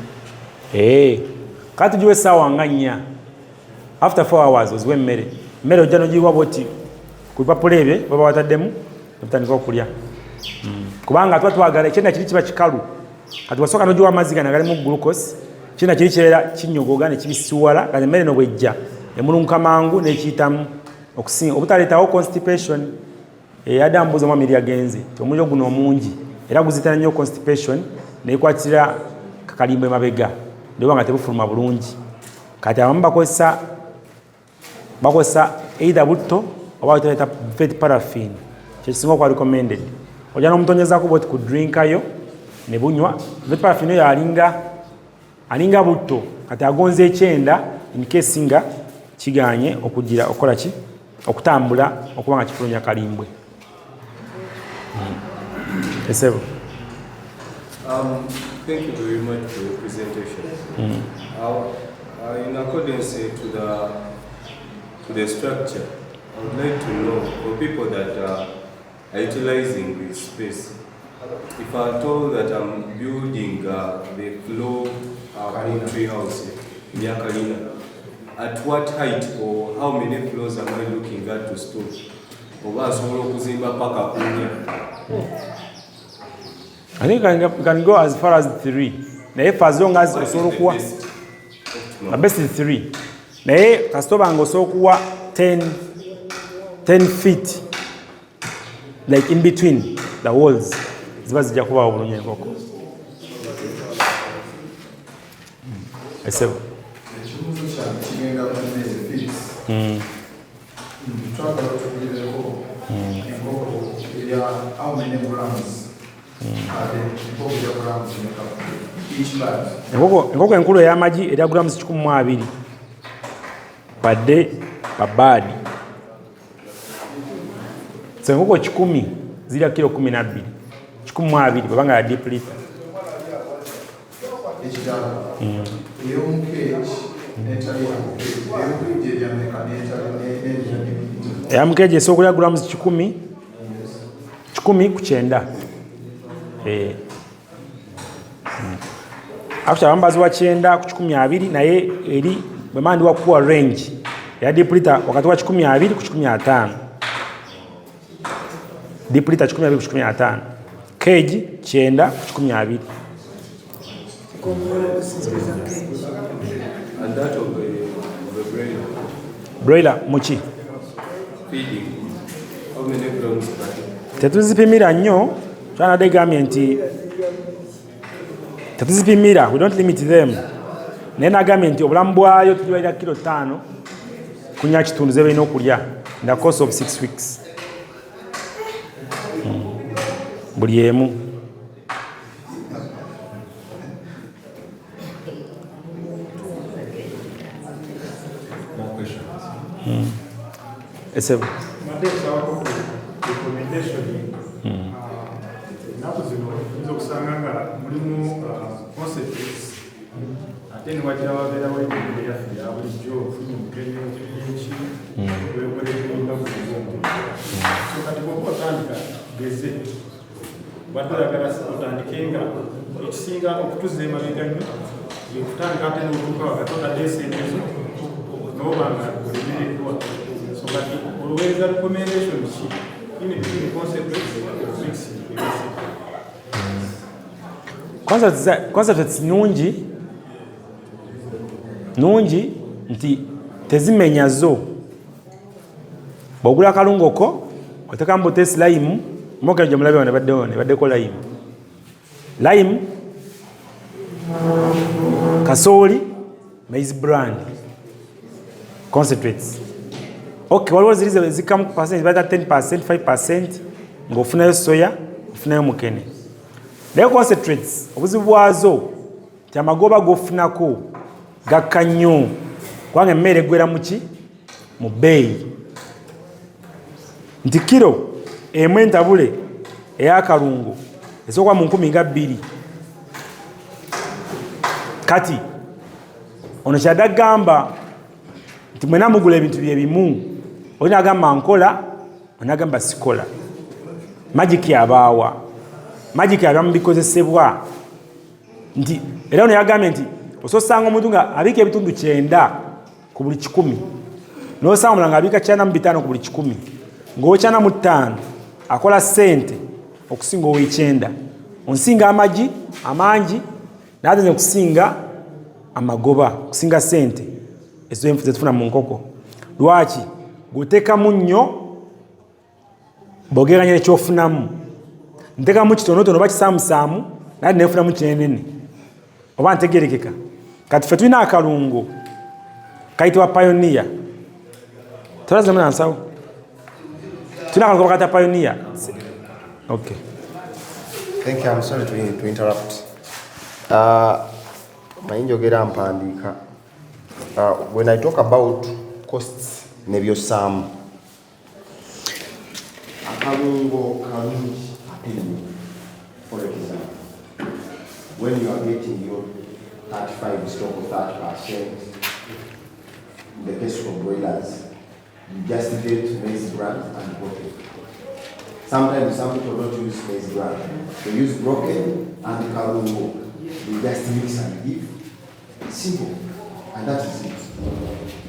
kati tugiwa essaawa nga 4 after 4 hours oziwa emmere ojja nogiwa bwoti ku bipapula ebyo baba wataddemu nebutandika okulya kubanga tuba twagala ekyenda kiri kiba kikalu kati wasooka nogiwa amazzi gana galimu glucose kyenda kiri kibeera kinyogoga ne kibisiwala kati emmere no bwejja emulunguka mangu nekiyitamu okusinga obutaleetawo constipation yadambuza omwamiri agenze omuliro guno omungi era guzitana nnyo constipation nekwatira kakalimbo emabega ndoba nga tebufuluma bulungi kati abamu bakozesa either butto oba wetaleeta vet paraffin kyekisinga okuba recommended ojja n'omutonyezako bwoti ku drinkayo ne bunywa vet paraffin oyo alinga butto kati agonza ekyenda in case nga kiganye okugira okola ki okutambula okuba nga kifulumya kalimbwe esebo. Thank you very much for your presentation. In accordance to the structure, I would like to know for people that are utilizing this space, if I'm told that I'm building the floor poultry house in Yakalina, at what height or how many floors am I looking at to store? I think you can go as far as 3. Naye as long as osobola okuwa the best is 3. Naye kasitoba nga osobola okuwa 10 feet like in between the walls ziba zijja kuba obulungi enkoko. Esebo. Ekibuuzo kyange kigenda ku mmere fix. Twagala tubuulireko enkoko erya how many grams? Enkoko enkulu ey'amagi erya grams 12 badde babaadi. So enkoko 10 zirya kilo 12 12 babanga ya deep litter. Eyamukeeji esobola okulya grams 10 ku 9. Actually abambazi wa 9 ku 12 naye eri bwemandi wakuwa range ya deep litter wakati wa 12 ku 15. Deep litter 12 ku 15. Cage 9 ku 12. And that of the broiler. Broiler muchi. Feeding. How many grams per day? Tetuzipimira nnyo twanadegambye nti tetuzipimira, we don't limit them. Naye nagambye nti obulamu bwayo tugibalira kilo 5 kunya kitundu ze balina okulya in the course of 6 weeks. Buli emu. Esebo. Ennaku zino oyinza okusanga nga mulimu concepts ate ne wagira wabeerawo emirimu yaffe ya bulijjo ofunye omugenyi ekiki wekolerenga bulimu. So kati bwoba otandika geze badde oyagala otandike nga ekisinga okutuza emabega nnyo yekutandika ate n'otuuka wakati otadde esentezo n'oba nga olimireddwa. So kati oluweereza recommendation ki in concept fixing concepts nungi nti tezimenya zo. Bwogula akalungoko oteka mbotesi lime moka gye mulabe ne baddeko lime kasooli maize brand concentrates Okay, waliwo ziri zikamu percent bata 10%, 5% ng'ofunayo soya, ofunayo mukene. Naye concentrates obuzibu bwazo nti amagoba g'ofunako gakka nnyo kubanga emmere eggwera mu ki? Mu bbeeyi. Nti kiro emu entabule ey'akalungo esooka mu 12,000. Kati ono kyadde agamba nti mwena mugula ebintu bye bimu, olina agamba nkola, olina agamba sikola. Magiki abaawa, magiki aba mu bikozesebwa. Nti era ono yagambye nti ososanga omuntu nga abiika ebitundu 9 ku buli 100, n'osanga omulala ng'abiika 95 ku buli 100, ng'owe95 akola ssente okusinga ow'e9. Onsinga amagi amangi n'ate nze kusinga amagoba, okusinga ssente ezitufuna mu nkoko. Lwaki? G'oteekamu nnyo bw'ogereranya ekyofunamu. Nteekamu kitonotono oba kisaamusaamu naye neefunamu kinenene. Oba ntegerekeka. Kati ffe tulina akalungo kayitibwa Pioneer. Tolaze muna nsawo. Tulina akalungo bakayita Pioneer. Okay. Thank you. I'm sorry to interrupt. Mayinjogera mpandiika. When I talk about costs nebyossaamu, akalungo kalungi apeni. For example, when you are getting your 35 stock of 30%, in the case of broilers, you just get maize bran and broken. Sometimes some people don't use maize bran. They use broken and kalungo. They just mix and give. It's simple. And that is it.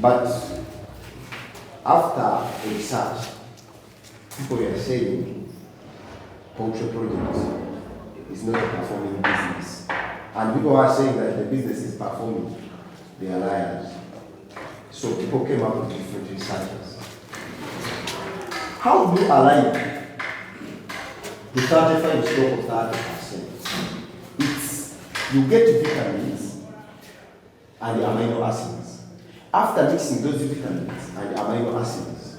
But after a research, people are saying poultry project is not a performing business. And people are saying that the business is performing. They are liars. So people came up with different researches. How do you align the 35 stock of 30%? It's you get vitamins and the amino acids. After mixing those vitamins and the amino acids,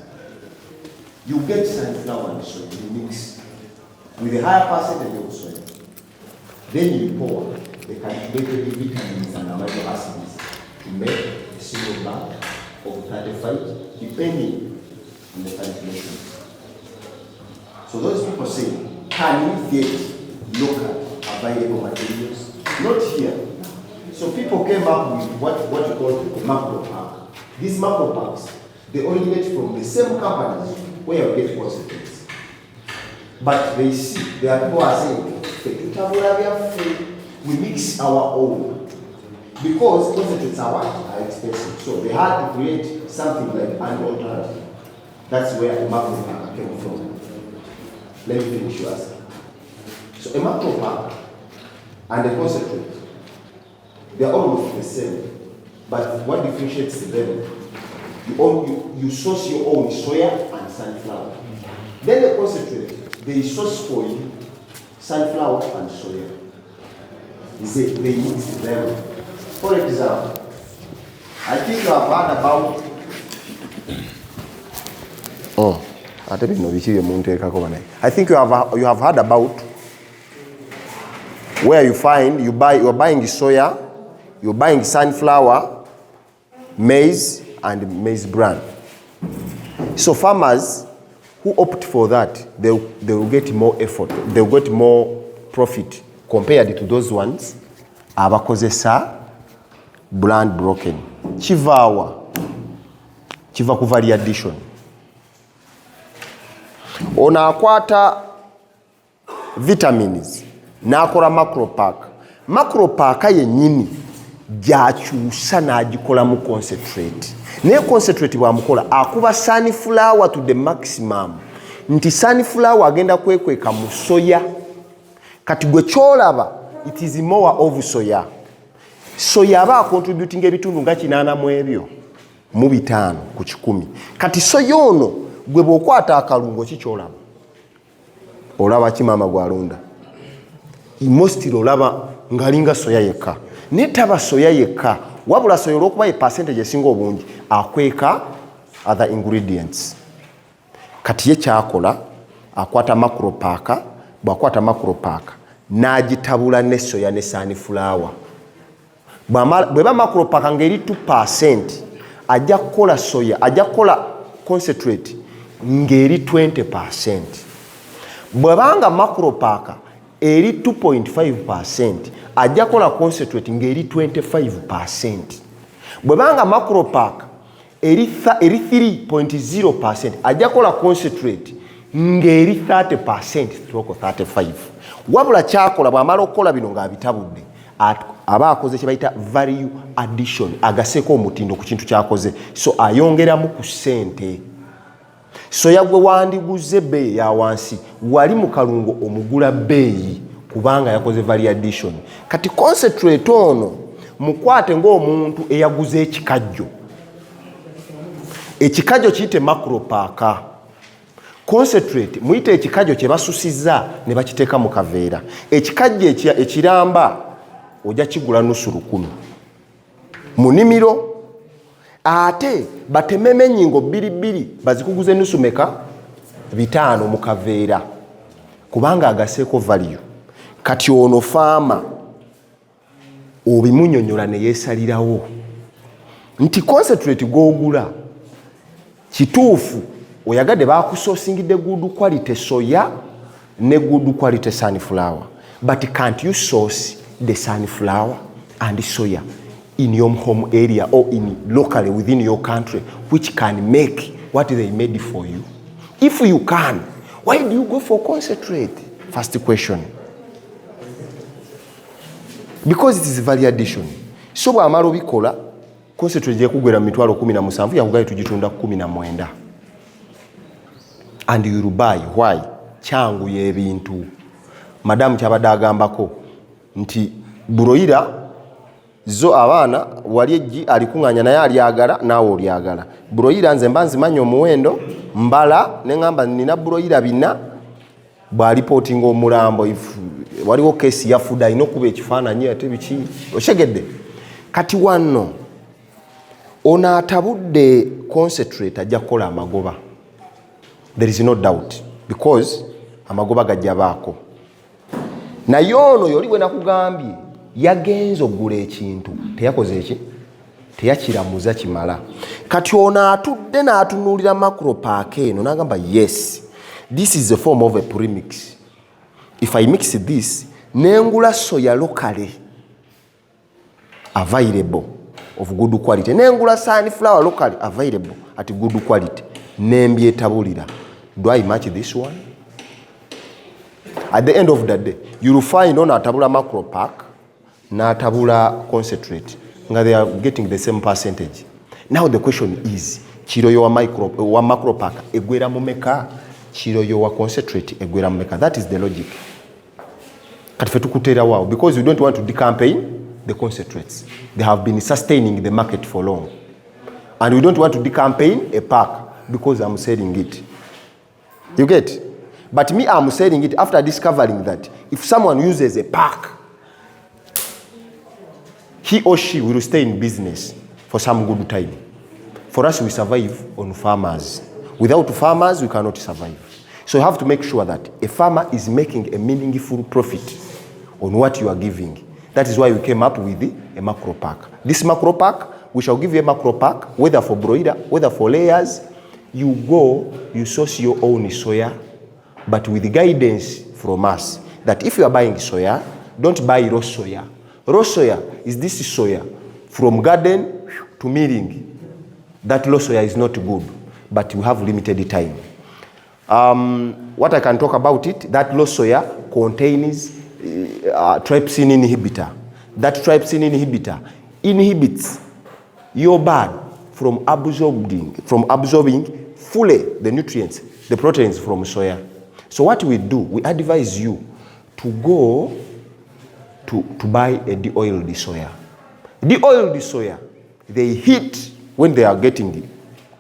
you get sunflower and soy. You mix with a higher percentage of soy. Then you pour the calculated vitamins and amino acids to make a single bag of 35, depending on the calculations. So those people say, can we get local available materials? Not here. So people came up with what you call a macro pack. These macro packs, they originate from the same companies where you get concentrates. But they see, there are people are saying, we mix our own. Because concentrates are expensive. So they had to create something like an alternative. That's where the macro pack came from. Let me finish your answer. So a macro pack and a concentrate, they are almost the same. But what differentiates them, you source your own soya and sunflower. Then the concentrate, they source for you sunflower and soya. They mix them. For example, I think you have heard about I think you have heard about where you're buying soya, you're buying sunflower, maize, and maize bran. So farmers who opt for that, they will get more effort, they will get more profit compared to those ones abakozesa brand broken. Chiva ku value addition. Ona akwata vitamins n'akola macro pack. Macro pack yennyini gy'akyusa n'agikolamu concentrate. Naye concentrate bw'amukola akuba sunflower to the maximum. Nti sunflower agenda kwekweka mu soya. Kati gwe kyolaba, it is more of soya. Soya aba contributing ebitundu nga 8 mu ebyo mu 5 ku 100. Kati soya ono gwe bw'okwata akalungo kikyolaba. Olaba kimama gwalonda. Mostly olaba ngalinga soya yekka. Netaba soya yekka. Wabula soya olwokuba ye percentage esinga obungi akweka other ingredients. Kati ye kyakola akwata macro pack, bwakwata macro pack n'agitabula ne soya ne sunflower. Bweba macro pack ngeri 2%, ajja kukola soya, ajja kukola concentrate ngeri 20%. Bwebanga macro pack eri 2.5%, ajja kukola concentrate ngeri 25%. Bwebanga macro pack eri 3.0%, ajja kukola concentrate ngeri 30% stroke 35. Wabula kyakola bwamala okukola bino ng'abitabudde, aba akoze kye bayita value addition, agaseeko omutindo ku kintu kyakoze, so ayongeramu ku ssente. Soya gwe wandiguze bbeeyi ya wansi, wali mu kalungo omugula bbeeyi kubanga yakoze value addition. Kati concentrate ono mukwate ng'omuntu eyaguze ekikajjo. Ekikajjo kiyite macro pack. Concentrate muyite ekikajjo kye basusizza ne bakiteeka mu kaveera. Ekikajjo ekiramba ojja kigula nusu 10 mu nnimiro, ate batememe ennyingo 2 bazikuguze nusu meka 5 mu kaveera kubanga agaseeko value. Kati ono faama obimunyonyola ne yeesalirawo nti concentrate gw'ogula kituufu oyagadde baakusoosingidde good quality soya ne good quality sunflower, but can't you source the sunflower and soya in your home area or in locally within your country which can make what they made for you? If you can, why do you go for concentrate? First question. Because it is value addition. So bw'amala obikola concentrate gye kugwera mu mitwalo 17 yakugaye tugitunda 19. And you will buy. Why? Kyangu y'ebintu. Madamu kyabadde agambako nti broiler zo abaana wali ejji alikuŋŋanya naye alyagala naawe olyagala. Broiler nze mba nzimanya omuwendo mbala ne ŋŋamba nina broiler 4 bw'alipootinga omulambo waliwo keesi yafudde alina okuba ekifaananyi ate biki okyegedde. Kati wanno ono atabudde concentrate ajja kukola amagoba. There is no doubt because amagoba gajja baako. Naye ono yoli bwe nakugambye yagenze okugula ekintu teyakoze eki teyakiramuza kimala. Kati ono atudde n'atunuulira macro pack eno n'agamba yes, this is a form of a premix. If I mix this nengula soya locally available of good quality, nengula sunflower locally available at good quality, nembyetabulira, do I match this one? At the end of the day, you will find on a tabula macro pack, na tabula concentrate, they are getting the same percentage. Now the question is, chiro yo wa macro pack egwera mumeka, chiro yo wa concentrate egwera mumeka. That is the logic. Because you don't want to decampaign the concentrates. They have been sustaining the market for long. And we don't want to decampaign a pack because I'm selling it. You get? But me, I'm selling it after discovering that if someone uses a pack, he or she will stay in business for some good time. For us, we survive on farmers. Without farmers, we cannot survive. So you have to make sure that a farmer is making a meaningful profit on what you are giving. That is why we came up with a macro pack. This macro pack, we shall give you a macro pack, whether for broiler, whether for layers. You go, you source your own soya, but with the guidance from us that if you are buying soya, don't buy raw soya. Raw soya is this soya from garden to milling. That raw soya is not good, but you have limited time. What I can talk about it, that raw soya contains trypsin inhibitor. That trypsin inhibitor inhibits your bird from absorbing fully the nutrients, the proteins from soya. So what we do, we advise you to go to buy a de-oiled soya. De-oiled soya, they heat when they are getting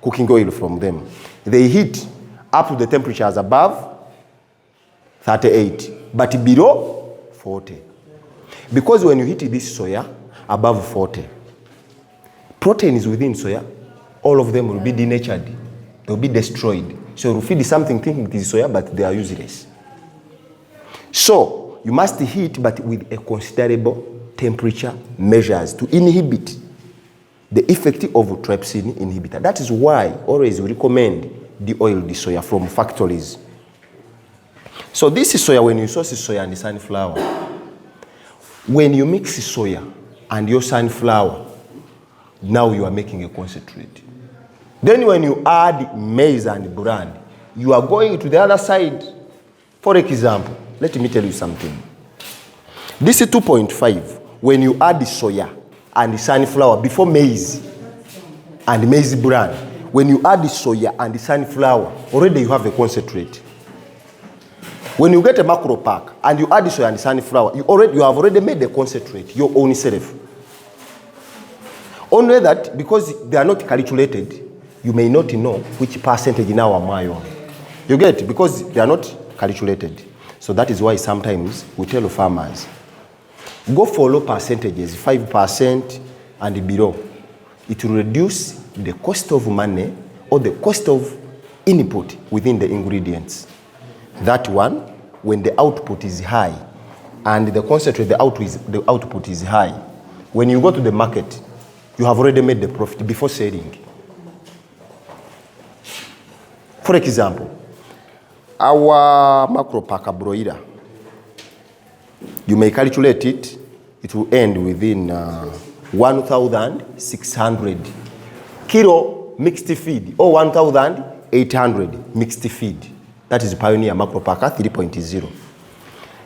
cooking oil from them. They heat up to the temperatures above 38, but below 40. Because when you heat this soya above 40, protein is within soya, all of them will be denatured. They'll be destroyed. So you feed something thinking it is soya, but they are useless. So you must heat, but with a considerable temperature measures to inhibit the effect of trypsin inhibitor. That is why always we recommend the oiled soya from factories. So this is soya when you source soya and sunflower. When you mix soya and your sunflower, now you are making a concentrate. Then when you add maize and bran, you are going to the other side. For example, let me tell you something. This is 2.5. When you add the soya and the sunflower before maize and maize bran, when you add the soya and the sunflower, already you have a concentrate. When you get a macro pack and you add the soya and the sunflower, you have already made the concentrate, your own self. Only that because they are not calculated, you may not know which percentage now am I on. You get it? Because they are not calculated. So that is why sometimes we tell farmers, go for low percentages, 5% and below. It will reduce the cost of money or the cost of input within the ingredients. That one, when the output is high and the concentrate, the output is high, when you go to the market, you have already made the profit before selling. For example, our macro pack broiler, you may calculate it, it will end within 1,600 kilo mixed feed or 1,800 mixed feed. That is Pioneer Macro Packer 3.0.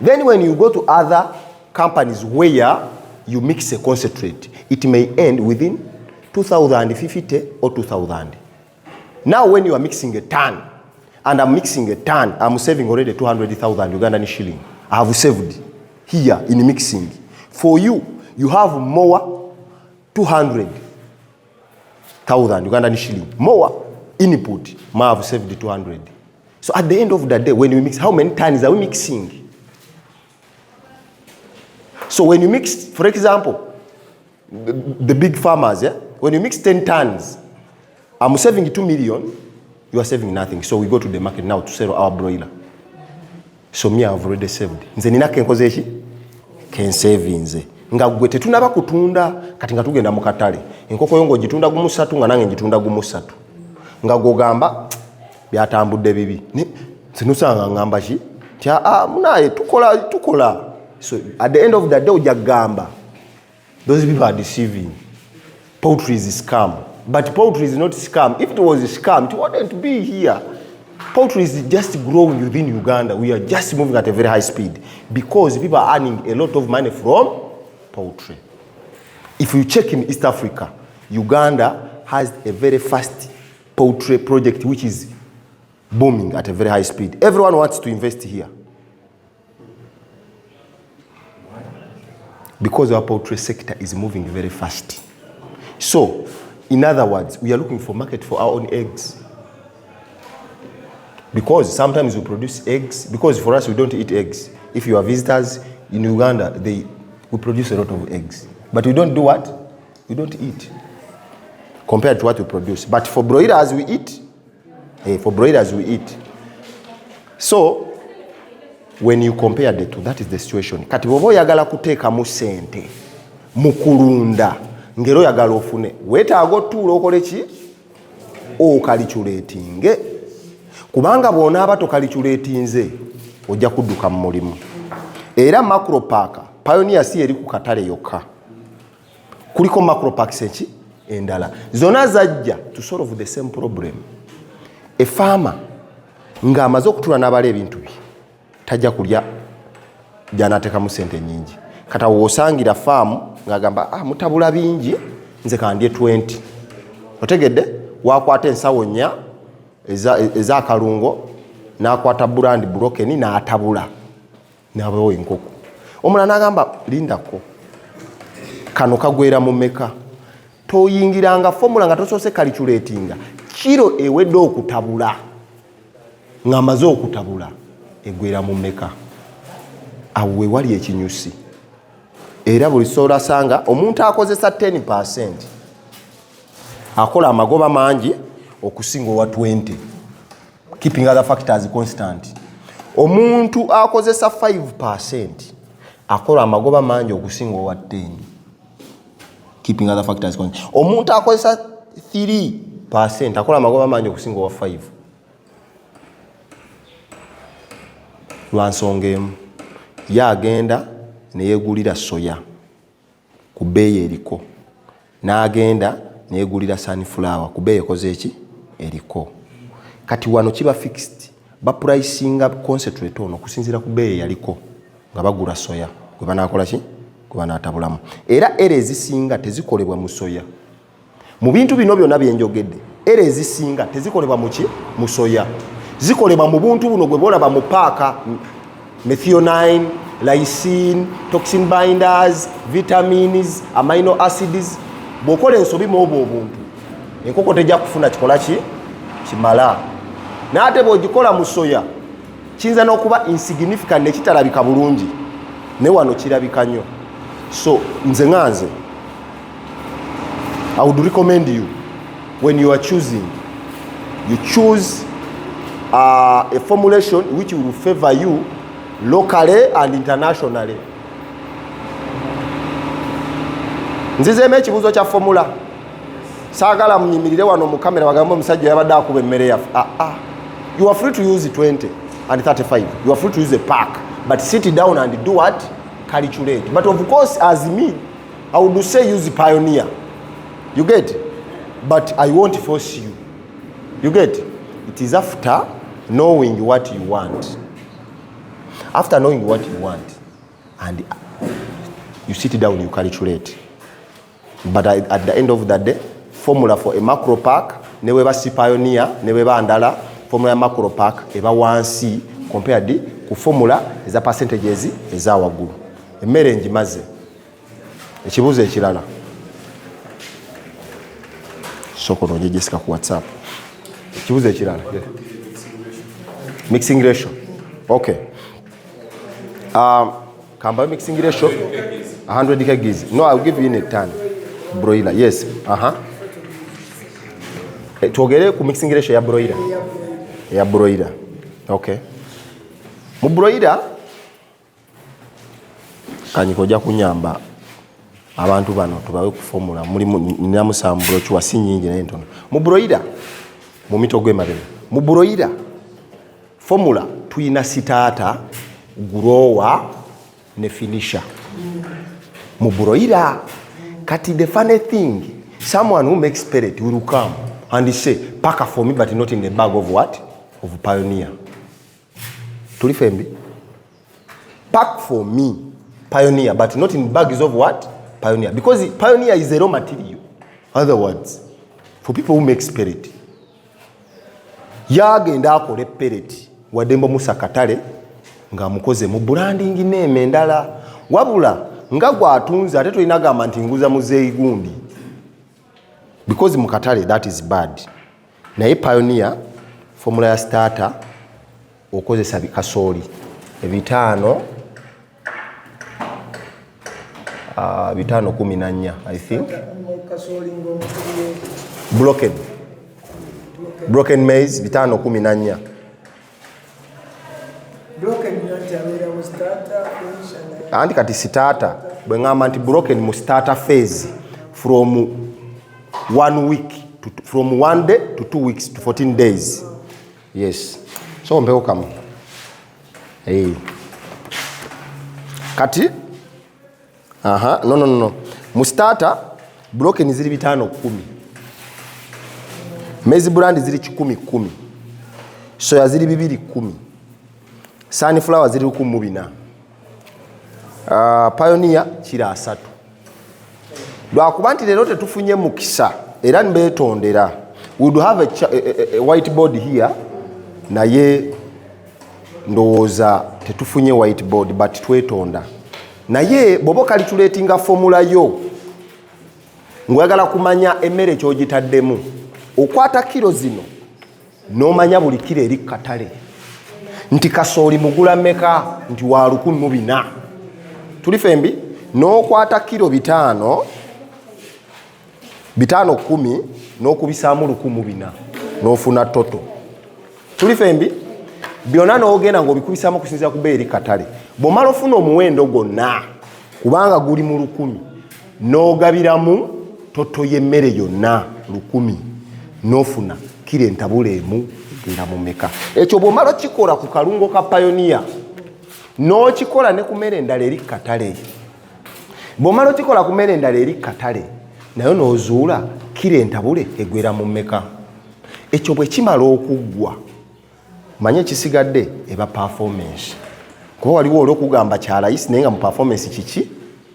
Then when you go to other companies where you mix a concentrate, it may end within 2,050 or 2,000. Now when you are mixing a ton, and I'm mixing a ton, I'm saving already 200,000 Ugandan shilling. I have saved here in mixing. For you, you have more 200,000 Ugandan shilling. More input, I have saved 200. So at the end of the day, when we mix, how many tons are we mixing? So when you mix, for example, the big farmers, when you mix 10 tons, I'm saving 2 million, you are saving nothing. So we go to the market now to sell our broiler. So me, I have already saved. Nze nina kenkozeshi? Ken savings. Nga gwe tetunaba kutunda kati nga tugenda mu katale. Enkoko yongo gitunda gumu 3 nga nange ngitunda gumu 3. Nga gogamba byatambudde bibi. Sinusanga ngamba ki? Tya munaye tukola. So at the end of the day ojja gamba. Those people are deceiving. Poultry is a scam. But poultry is not scam. If it was a scam, it wouldn't be here. Poultry is just growing within Uganda. We are just moving at a very high speed because people are earning a lot of money from poultry. If you check in East Africa, Uganda has a very fast poultry project which is booming at a very high speed. Everyone wants to invest here. Because our poultry sector is moving very fast. So, in other words, we are looking for market for our own eggs. Because sometimes we produce eggs, because for us we don't eat eggs. If you are visitors in Uganda, we produce a lot of eggs. But we don't do what? We don't eat. Compared to what we produce. But for broilers we eat. For broilers we eat. So, when you compare the two, that is the situation. Kati bobo yagala kuteeka mu sente, mukulunda, ngero yagala ofune. Wetaaga otuula okole ki? Okalikyuleetinge. Kubanga bw'onaaba tokalikyuleetinze, ojja kudduka mu mulimu. Era macro pack, Pioneer si eri ku katale yokka. Kuliko macro packs enki? Endala. Zonna zajja to solve the same problem. A farmer ng'amaze okutuula n'abala ebintu bye, tajja kulya gy'anaateekamu ssente nnyingi. Kata w'osangira faamu ng'agamba mutabula bingi, nze kandye 20. Otegedde? Waakwata ensawo 4 ez'akalungo, n'akwata brand broken n'atabula. N'abawo enkoko. Omulala n'agamba lindako. Kano kagwera mu mmeka? Toyingiranga formula nga tosoose calculatinga. Kiro ewedde okutabula. Ng'amaze okutabula. Egwera mu mmeka? Awo we wali ekinyusi. Era buli sola sanga omuntu akozesa 10%. akola amagoba mangi okusinga owa 20, keeping other factors constant. Omuntu akozesa 5% akola amagoba mangi okusinga owa 10, keeping other factors constant. Omuntu akozesa 3% akola amagoba mangi okusinga owa 5. Lwansonga emu, yagenda neyegulira soya ku bbeeyi eriko, n'agenda neyegulira sunflower ku bbeeyi ekoze eki eriko. Kati wano kiba fixed, bapricinga concentrate ono kusinzira ku bbeeyi yaliko nga bagula soya gwe banaakola ki gwe banaatabulamu. Era era ezisinga tezikolebwa mu soya. Mu bintu bino byonna byenjogedde, era ezisinga tezikolebwa mu ki mu soya, zikolebwa mu buntu buno gwe bolaba mu paaka: methionine, lysine, toxin binders, vitamins, amino acids. Bw'okola ensobi mu obwo obuntu, enkoko tejja kufuna kikola ki kimala. N'ate bw'ogikola mu soya kiyinza n'okuba insignificant ne kitalabika bulungi, ne wano kirabika nnyo. So nze nganze, I would recommend you, when you are choosing, you choose a formulation which will favor you locally and internationally. Nzizeemu ekibuuzo kya formula. Saagala munyimirire wano mu kamera bagambe omusajja yabadde akuba emmere yaffe. You are free to use 20 and 35. You are free to use a pack. But sit down and do what? Calculate. But of course, as me, I would say use Pioneer. You get? But I won't force you. You get? It is after knowing what you want. After knowing what you want, and you sit down, you calculate. But at the end of the day, formula for a macro pack, newe ba si Pioneer, newe ba andala, formula ya macro pack eba wansi compared ku formula eza percentages eza wagulu. Emmere njimaze. Ekibuuzo ekirala. Soko noje Jessica ku WhatsApp. Ekibuuzo ekirala. Mixing ratio. Okay. Kamba mixing ratio 100 kgs. No, I'll give you in a ton. Broiler, yes. Tuogere ku mixing ratio ya broiler. Ya broiler. Okay. Mu broiler kanyikoja kunyamba abantu bano tubawe ku formula muri nyamusambulo chwa si nyingi naye ntono. Mu broiler mu mito gwe mabere. Mu broiler formula tuina sitata, grower ne finisher. Mu broiler kati the funny thing, someone who makes pellet will come and say, pack for me but not in the bag of what? Of Pioneer. Tulifembi? Pack for me Pioneer but not in bags of what? Pioneer. Because Pioneer is a raw material. Other words, for people who make pellet. Yagenda akole pellet wadembo musakatale nga mukoze mu branding name endala wabula nga gwatunza ate toyina gamba nti nguza muzeeyi gundi, because mukatale that is bad. Naye Pioneer formula ya starter okozesa bikasooli ebitaano 14 I think. Broken maize 14. Andi kati starter bwe ngamba nti broken mu starter phase from 1 week to from 1 day to 2 weeks to 14 days. Yes. So mpeko kama. Hey. Kati no. Mu starter broken ziri 5-10. Maize brand ziri 10-10. Soya ziri 2-10. Sunflower ziri 14. Pioneer kira 3. Lwakuba nti lero tetufunye mukisa era mbetondera. We do have a whiteboard here, naye ndowooza tetufunye whiteboard but twetonda. Naye bobo calculatinga formula yo ngwagala kumanya emmere kyogitaddemu okwata kilo zino n'omanya buli kilo eri katale nti kasooli mugula meka nti wa 1400. Tulifembi n'okwata kilo 5 10 n'okubisaamu 1,400 n'ofuna toto. Tuli fembi byonna n'ogenda ng'obikubisaamu okusinziira ku bbeeyi eri katale. Bw'omala ofuna omuwendo gwonna kubanga guli mu 1,000 n'ogabiramu toto y'emmere yonna 1,000 n'ofuna kilo entabule emu egenda mu meka. Ekyo bw'omala okikola ku kalungo ka Pioneer n'okikola ne ku mmere endala eri katale. Bw'omala okikola ku mmere endala eri katale nayo n'ozuula kilo entabule egwera mu meka. Ekyo bwe kimala okuggwa manye ekisigadde eba performance. Kuba waliwo olw'okugamba kya layisi naye nga mu performance kiki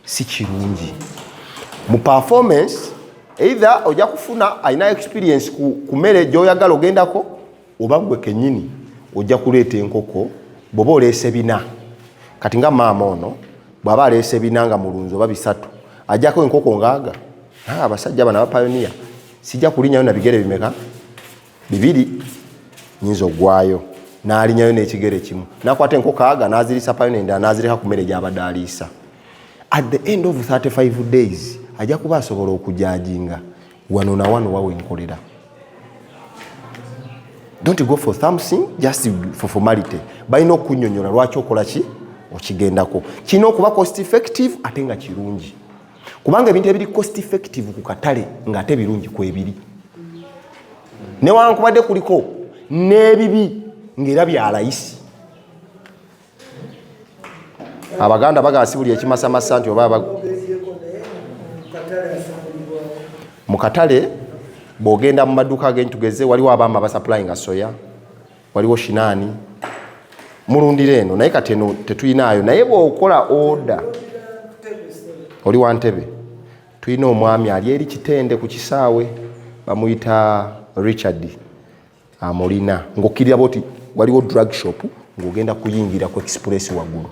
si kirungi. Mu performance either ojja kufuna alina experience ku mmere gy'oyagala ogendako oba gwe kennyini ojja kuleeta enkoko bw'oba oleese 4. Kati nga maama ono bw'aba aleese 4 nga mulunzi oba 3 ajjako enkoko ngaaga. Abasajja bano aba Pioneer sijja kulinyayo na bigere bimeka 2 nyinza ogwayo n'alinyayo n'ekigere kimu n'akwata enkoko aga n'azirisa Pioneer endala n'azireka ku mmere gy'abadde aliisa. At the end of 35 days ajja kuba asobola okujajinga wano na wano wawe nkolera. Don't go for something just for formality. Balina okunyonyola lwaki okola ki okigendako. Kino okuba cost effective ate nga kirungi. Kubanga ebintu ebiri cost effective ku katale nga ate birungi ku ebiri. Newankubadde kuliko n'ebibi ng'era bya layisi. Abaganda bagasibulya ekimasamasa nti oba mu katale bw'ogenda mu maduuka ag'entu tugeze waliwo abaama basaplayinga soya, waliwo shinani mulundira eno naye kati eno tetuyinaayo. Naye bw'okola order oli wa Ntebe tulina omwami ali eri Kitende ku kisaawe bamuyita Richard amulina ng'okkirira boti waliwo drug shop ng'ogenda kuyingira ku express waggulu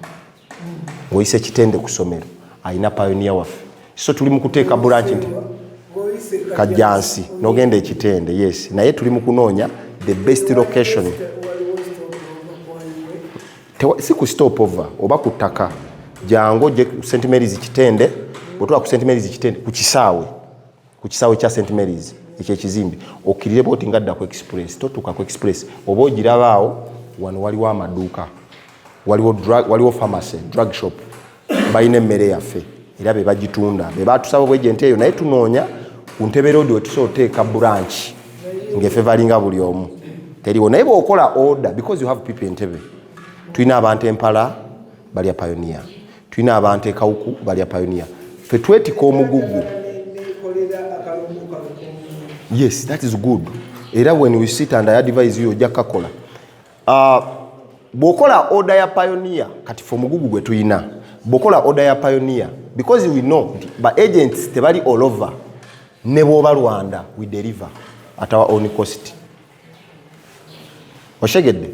ng'oyise Kitende ku ssomero alina Pioneer waffe. So tuli mu kuteeka branch nti Kajjansi n'ogenda e Kitende. Yes, naye tuli mu kunoonya the best location. Si ku stop over oba ku ttaka jangu je St Mary's Kitende bw'otuuka ku St Mary's Kitende ku kisaawe kya St Mary's ekyo ekizimbe okkirire bwoti ngadda ku express totuuka ku express oba ogirabaawo wano waliwo amaduuka waliwo pharmacy drug shop balina emmere yaffe era be bagitunda be batusaba bwejente eyo naye tunoonya ku Ntebe road wetusobola oteeka branch ng'effe balinga buli omu teriwo. Naye bw'okola order because you have people in Ntebe tulina abantu Empala balya Pioneer tulina abantu Kawuku balya Pioneer ffe twetika omugugu. Yes, that is good. Era when we sit and I advise you ojja kakola bw'okola order ya Pioneer kati ffe omugugu gwe tulina bw'okola order ya Pioneer because we know ba agents tebali all over ne bw'oba Rwanda we deliver at our own cost. Oshegedde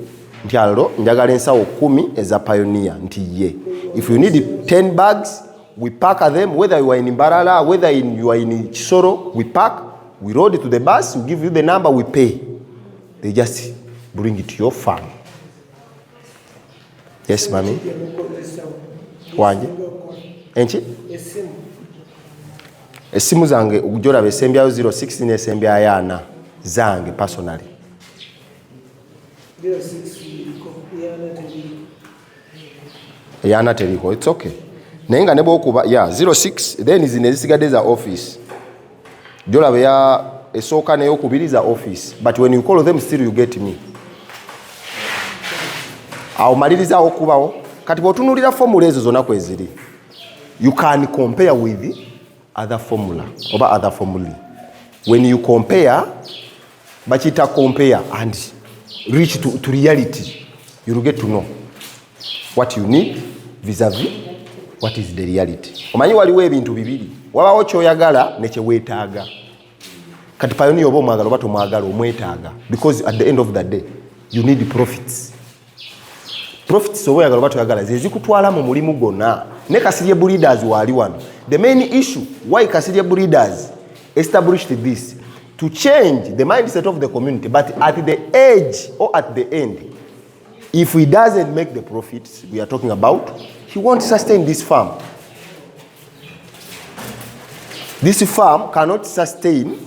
nti alo njagala ensawo 10 eza Pioneer nti ye if you need 10 bags we pack them whether you are in Mbarara whether you are in Kisoro we pack we load it to the bus we give you the number we pay they just bring it to your farm. Yes mami wanje enchi esimu zange ujolaba esembyayo 06 nesembyayo 4 zange personally 06 yana teriko it's okay naye nga ne bw'okuba 06 then zine zisigadde za office jolaba ya esooka n'eyokubiri za office but when you call them still you get me. Awo malirizawo okubawo kati bw'otunuulira formula ezo zonna kweziri you can compare with other formula oba other formulae. When you compare bakita compare and reach to reality you will get to know what you need vis-a-vis what is the reality. Omanyi waliwo ebintu bibiri wabawo kyoyagala ne kyeweetaaga. Kati Pioneer oba omwagala oba tomwagala omwetaaga because at the end of the day you need profits. Profits oba oyagala oba toyagala ze zikutwala mu mulimu gwonna. Ne Kasirye Breeders wali wano. The main issue why Kasirye Breeders established this to change the mindset of the community, but at the edge or at the end if he doesn't make the profits we are talking about he won't sustain this farm. This farm cannot sustain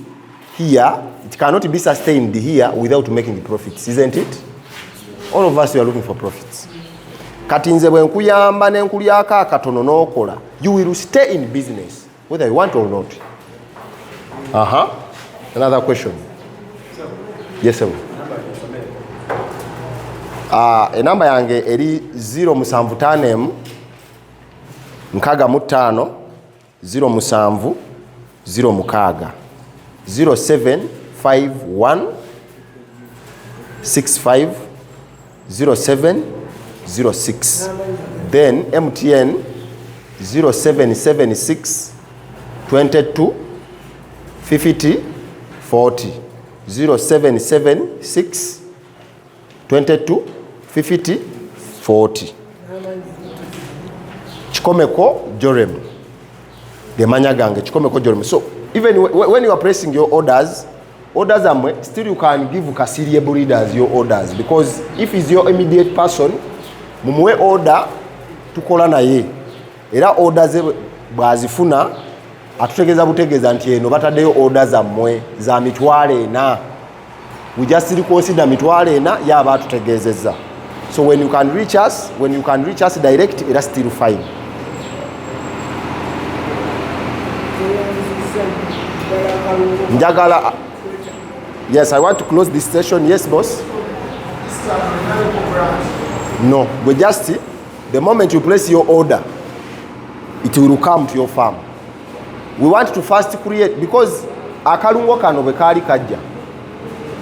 here, it cannot be sustained here without making profits, isn't it? All of us, we are looking for profits. Kati nze bwe nkuyamba ne nkulyako akatono n'okola, you will stay in business, whether you want or not. Another question. Yes, sir. Enamba yange eri 075 65 07 06 0751 65 07 06. Then MTN 0776 22 50 40. 0776 22 50 40. Chikomeko Jorem. The manyagange Chikomeko Jorem. So even when you are placing your orders are still you can give Kasirie breeders your orders, because if it's your immediate person, mumuwe order tukola naye. Era orders bwazifuna atutegeza butegeza nti eno bataddeyo orders amwe za mitwale na. We just consider mitwale na yaba atutegezeza. So when you can reach us direct, it is still fine. Njagala. Yes, I want to close this session. Yes, boss. No, we just the moment you place your order, it will come to your farm. We want to first create, because akalungo kano bekali kajja.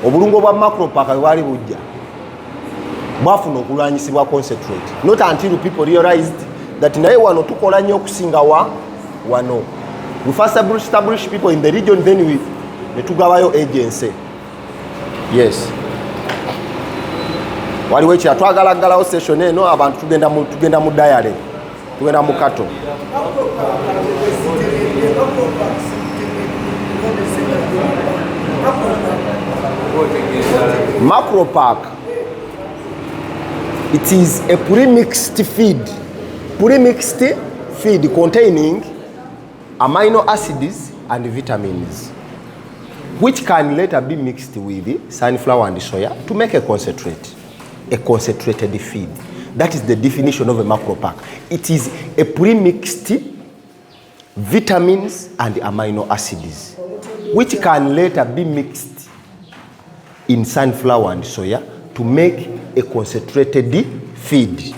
Obulungo bwa macro pack bwali bujja. Bwafuna okulwanyisibwa concentrate. Not until people realized that naye wano tukola nnyo okusinga wano. We first establish people in the region, then we netugabayo agency. Yes. Waliwo ekya twagalagalawo session eno abantu tugenda mu diary. Tugenda mu kato. Macro pack. It is a pre-mixed feed containing amino acids and vitamins, which can later be mixed with sunflower and soya to make a concentrated feed. That is the definition of a macro pack. It is a pre-mixed vitamins and amino acids, which can later be mixed in sunflower and soya to make a concentrated feed.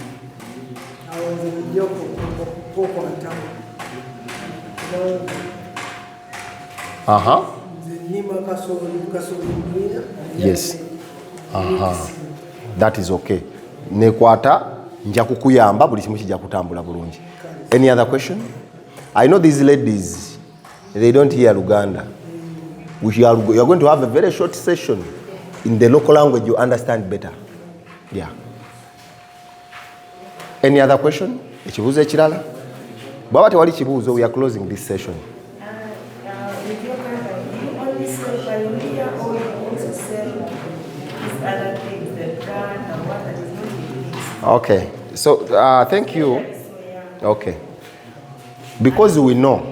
Yes. That is okay. Nekwata nja kukuyamba buli kimu kijja kutambula bulungi. Any other question? I know these ladies, they don't hear Uganda. We are going to have a very short session in the local language you understand better. Yeah. Any other question? Ekibuuzo ekirala? Bwaba tewali kibuuzo, we are closing this session. With your company, you only sell Pioneer, or you also sell these other things, the brand and what that is not in this? Okay. So, thank you. Okay. Because we know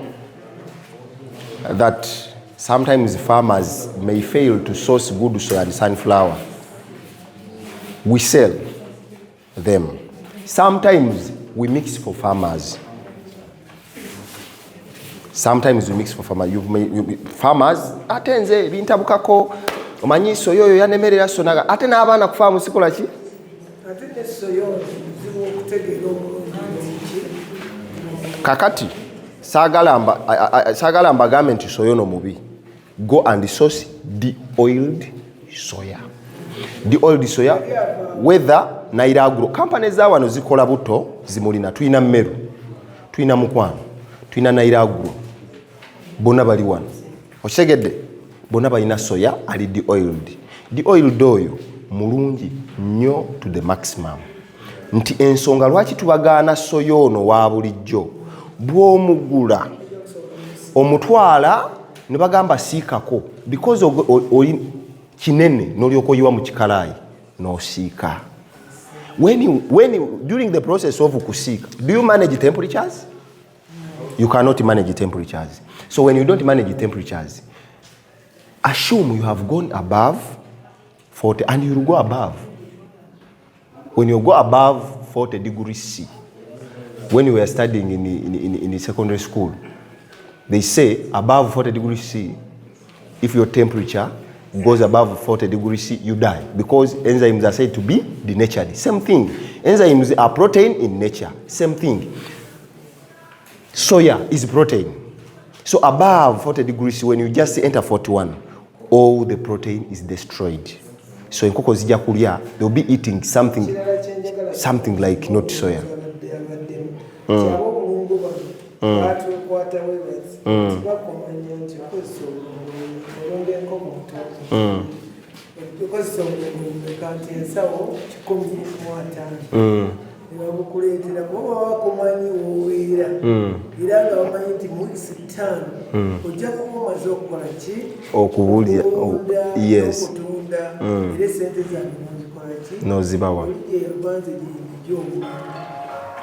that sometimes farmers may fail to source good soya and sunflower, we sell them. Sometimes we mix for farmers. Farmers atenze bintabukako omanyi soya oyo yanemerera sonaga ate n'abaana ku farm sikola ki? Ate soya zibu okutegeera omulungi. Kakati sagala mbagambe nti soya ono mubi. Go and source de-oiled soya. De-oiled soya, whether Nairagro companies za wano zikola buto zimulina, tuina Meru, tuina Mukwano, tuina Nairagro, bonna bali wano. Oshegedde bonna balina soya ali de-oiled. De-oiled oyo mulungi nnyo to the maximum. Nti ensonga lwaki tubagaana soya ono wa bulijjo bw'omugula omutwala ne bagamba siikako, because oli kinene n'olyoka oyiwa mu kikalaayi n'osiika. When you during the process of kusiika, do you manage temperatures? You cannot manage temperatures. So when you don't manage temperatures, assume you have gone above 40 and you will go above. When you go above 40 degrees C, when you were studying in the secondary school, they say above 40 degrees C, if your temperature goes above 40 degrees C, you die, because enzymes are said to be denatured. Same thing. Enzymes are protein in nature. Same thing. Soya is protein. So above 40 degrees C, when you just enter 41, all the protein is destroyed. So in koko zija kulya, they'll be eating something like not soya. Yes. No zibawa.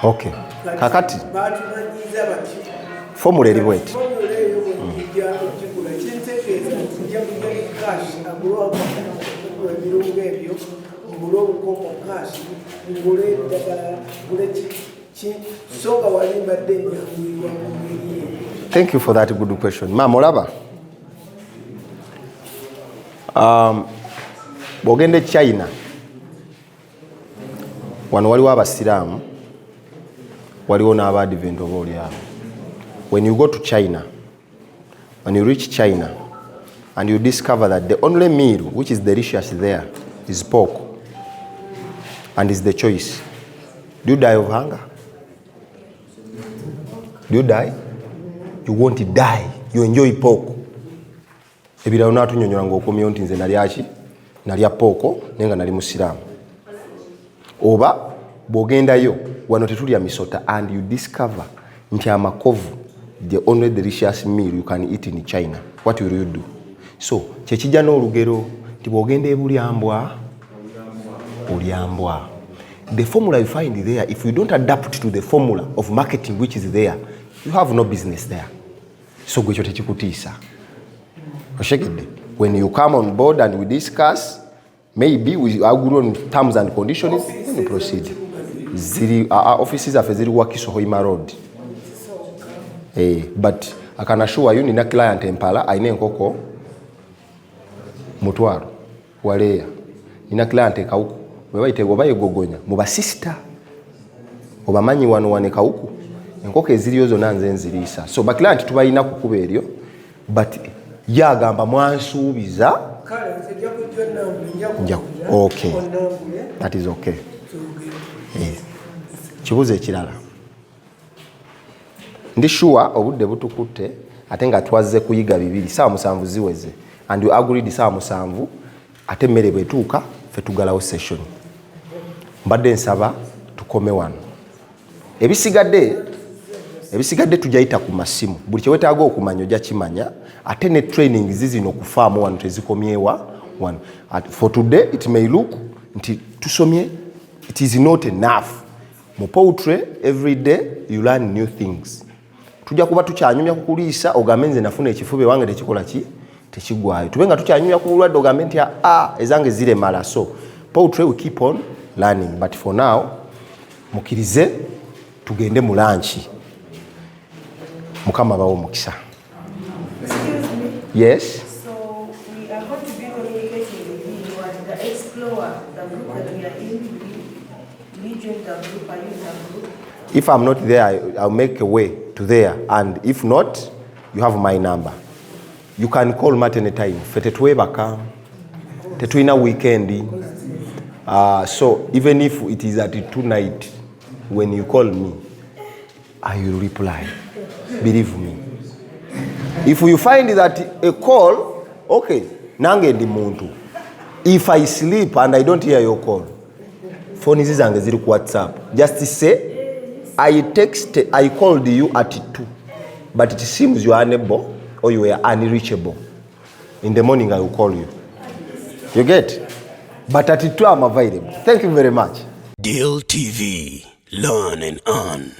Okay. Kakati. Formula eri bweti. Thank you for that good question. Mama olaba. Bogende China. Wano waliwo abasiraamu, waliwo n'abadivent oba oliawo. When you go to China, when you reach China, and you discover that the only meal which is delicious there is pork, and is the choice, do you die of hunger? Do you die? You won't die. You enjoy pork. Ebira unatunyonyola ng'okomyewo nti nze nalya poko nenga nali musiraamu. Oba bw'ogendayo wano tetulya misota and you discover nti amakovu the only delicious meal you can eat in China. What will you do? So kyekijja n'olugero nti bw'ogenda ebulyambwa olyambwa. The formula you find there, if you don't adapt to the formula of marketing which is there, you have no business there. So gwe kyo tekikutiisa. When you come on board and we discuss, maybe we agree on terms and conditions, then we proceed. Our offices are ziri Wakiso Hoima Road. But I can assure you, nina client empala, aine nkoko mutwaro waleya. Nina client ekauku, webaite gobaye gogonya, muba sister. Obamanyi wano wane kauku. Nkoko eziriyo zonna nze nziriisa. So ba client tubayina kukuba eryo, but yagamba mwansuubiza. Okay. That is okay. Kibuze ekirala. Ndi sure obudde butukutte ate nga twaze kuyiga bibiri saa musanvu ziweze. And you agreed saa musanvu ate mmere bwetuuka ffe tugalawo session. Mbadde nsaba tukome wano. Ebisigadde tujayita ku masimu. Buli kyewetaaga okumanya ojja kimanya. Ate ne training zizino okufaamu wano tezikomyewa wano. For today it may look nti tusomye, it is not enough. Mu poultry every day you learn new things. Tujja kuba tukyanyumya kukuliisa ogambe nze nafuna ekifuba wange tekikola ki tekigwayo. Tubenga tukyanyumya ku bulwadde ogambe nti ezange ziremala. So poultry we keep on learning, but for now mukirize tugende mu lunch. Mukama bawo mukisa. Excuse me. Yes. So we are going to be communicating with you and the Explorer, the group that we are in. We join the group. Are you in the group? If I'm not there, I'll make a way to there. And if not, you have my number. You can call me at any time. Fetetwe baka. Tetuina weekend. So even if it is at 2 night, when you call me, I will reply. Believe me. If you find that a call, okay, nange ndi muntu. If I sleep and I don't hear your call, phone zange ziri ku WhatsApp. Just say, I called you at 2, but it seems you are unable or you are unreachable. In the morning I will call you. You get? But at 2 I'm available. Thank you very much. Deal TV. Learn and earn.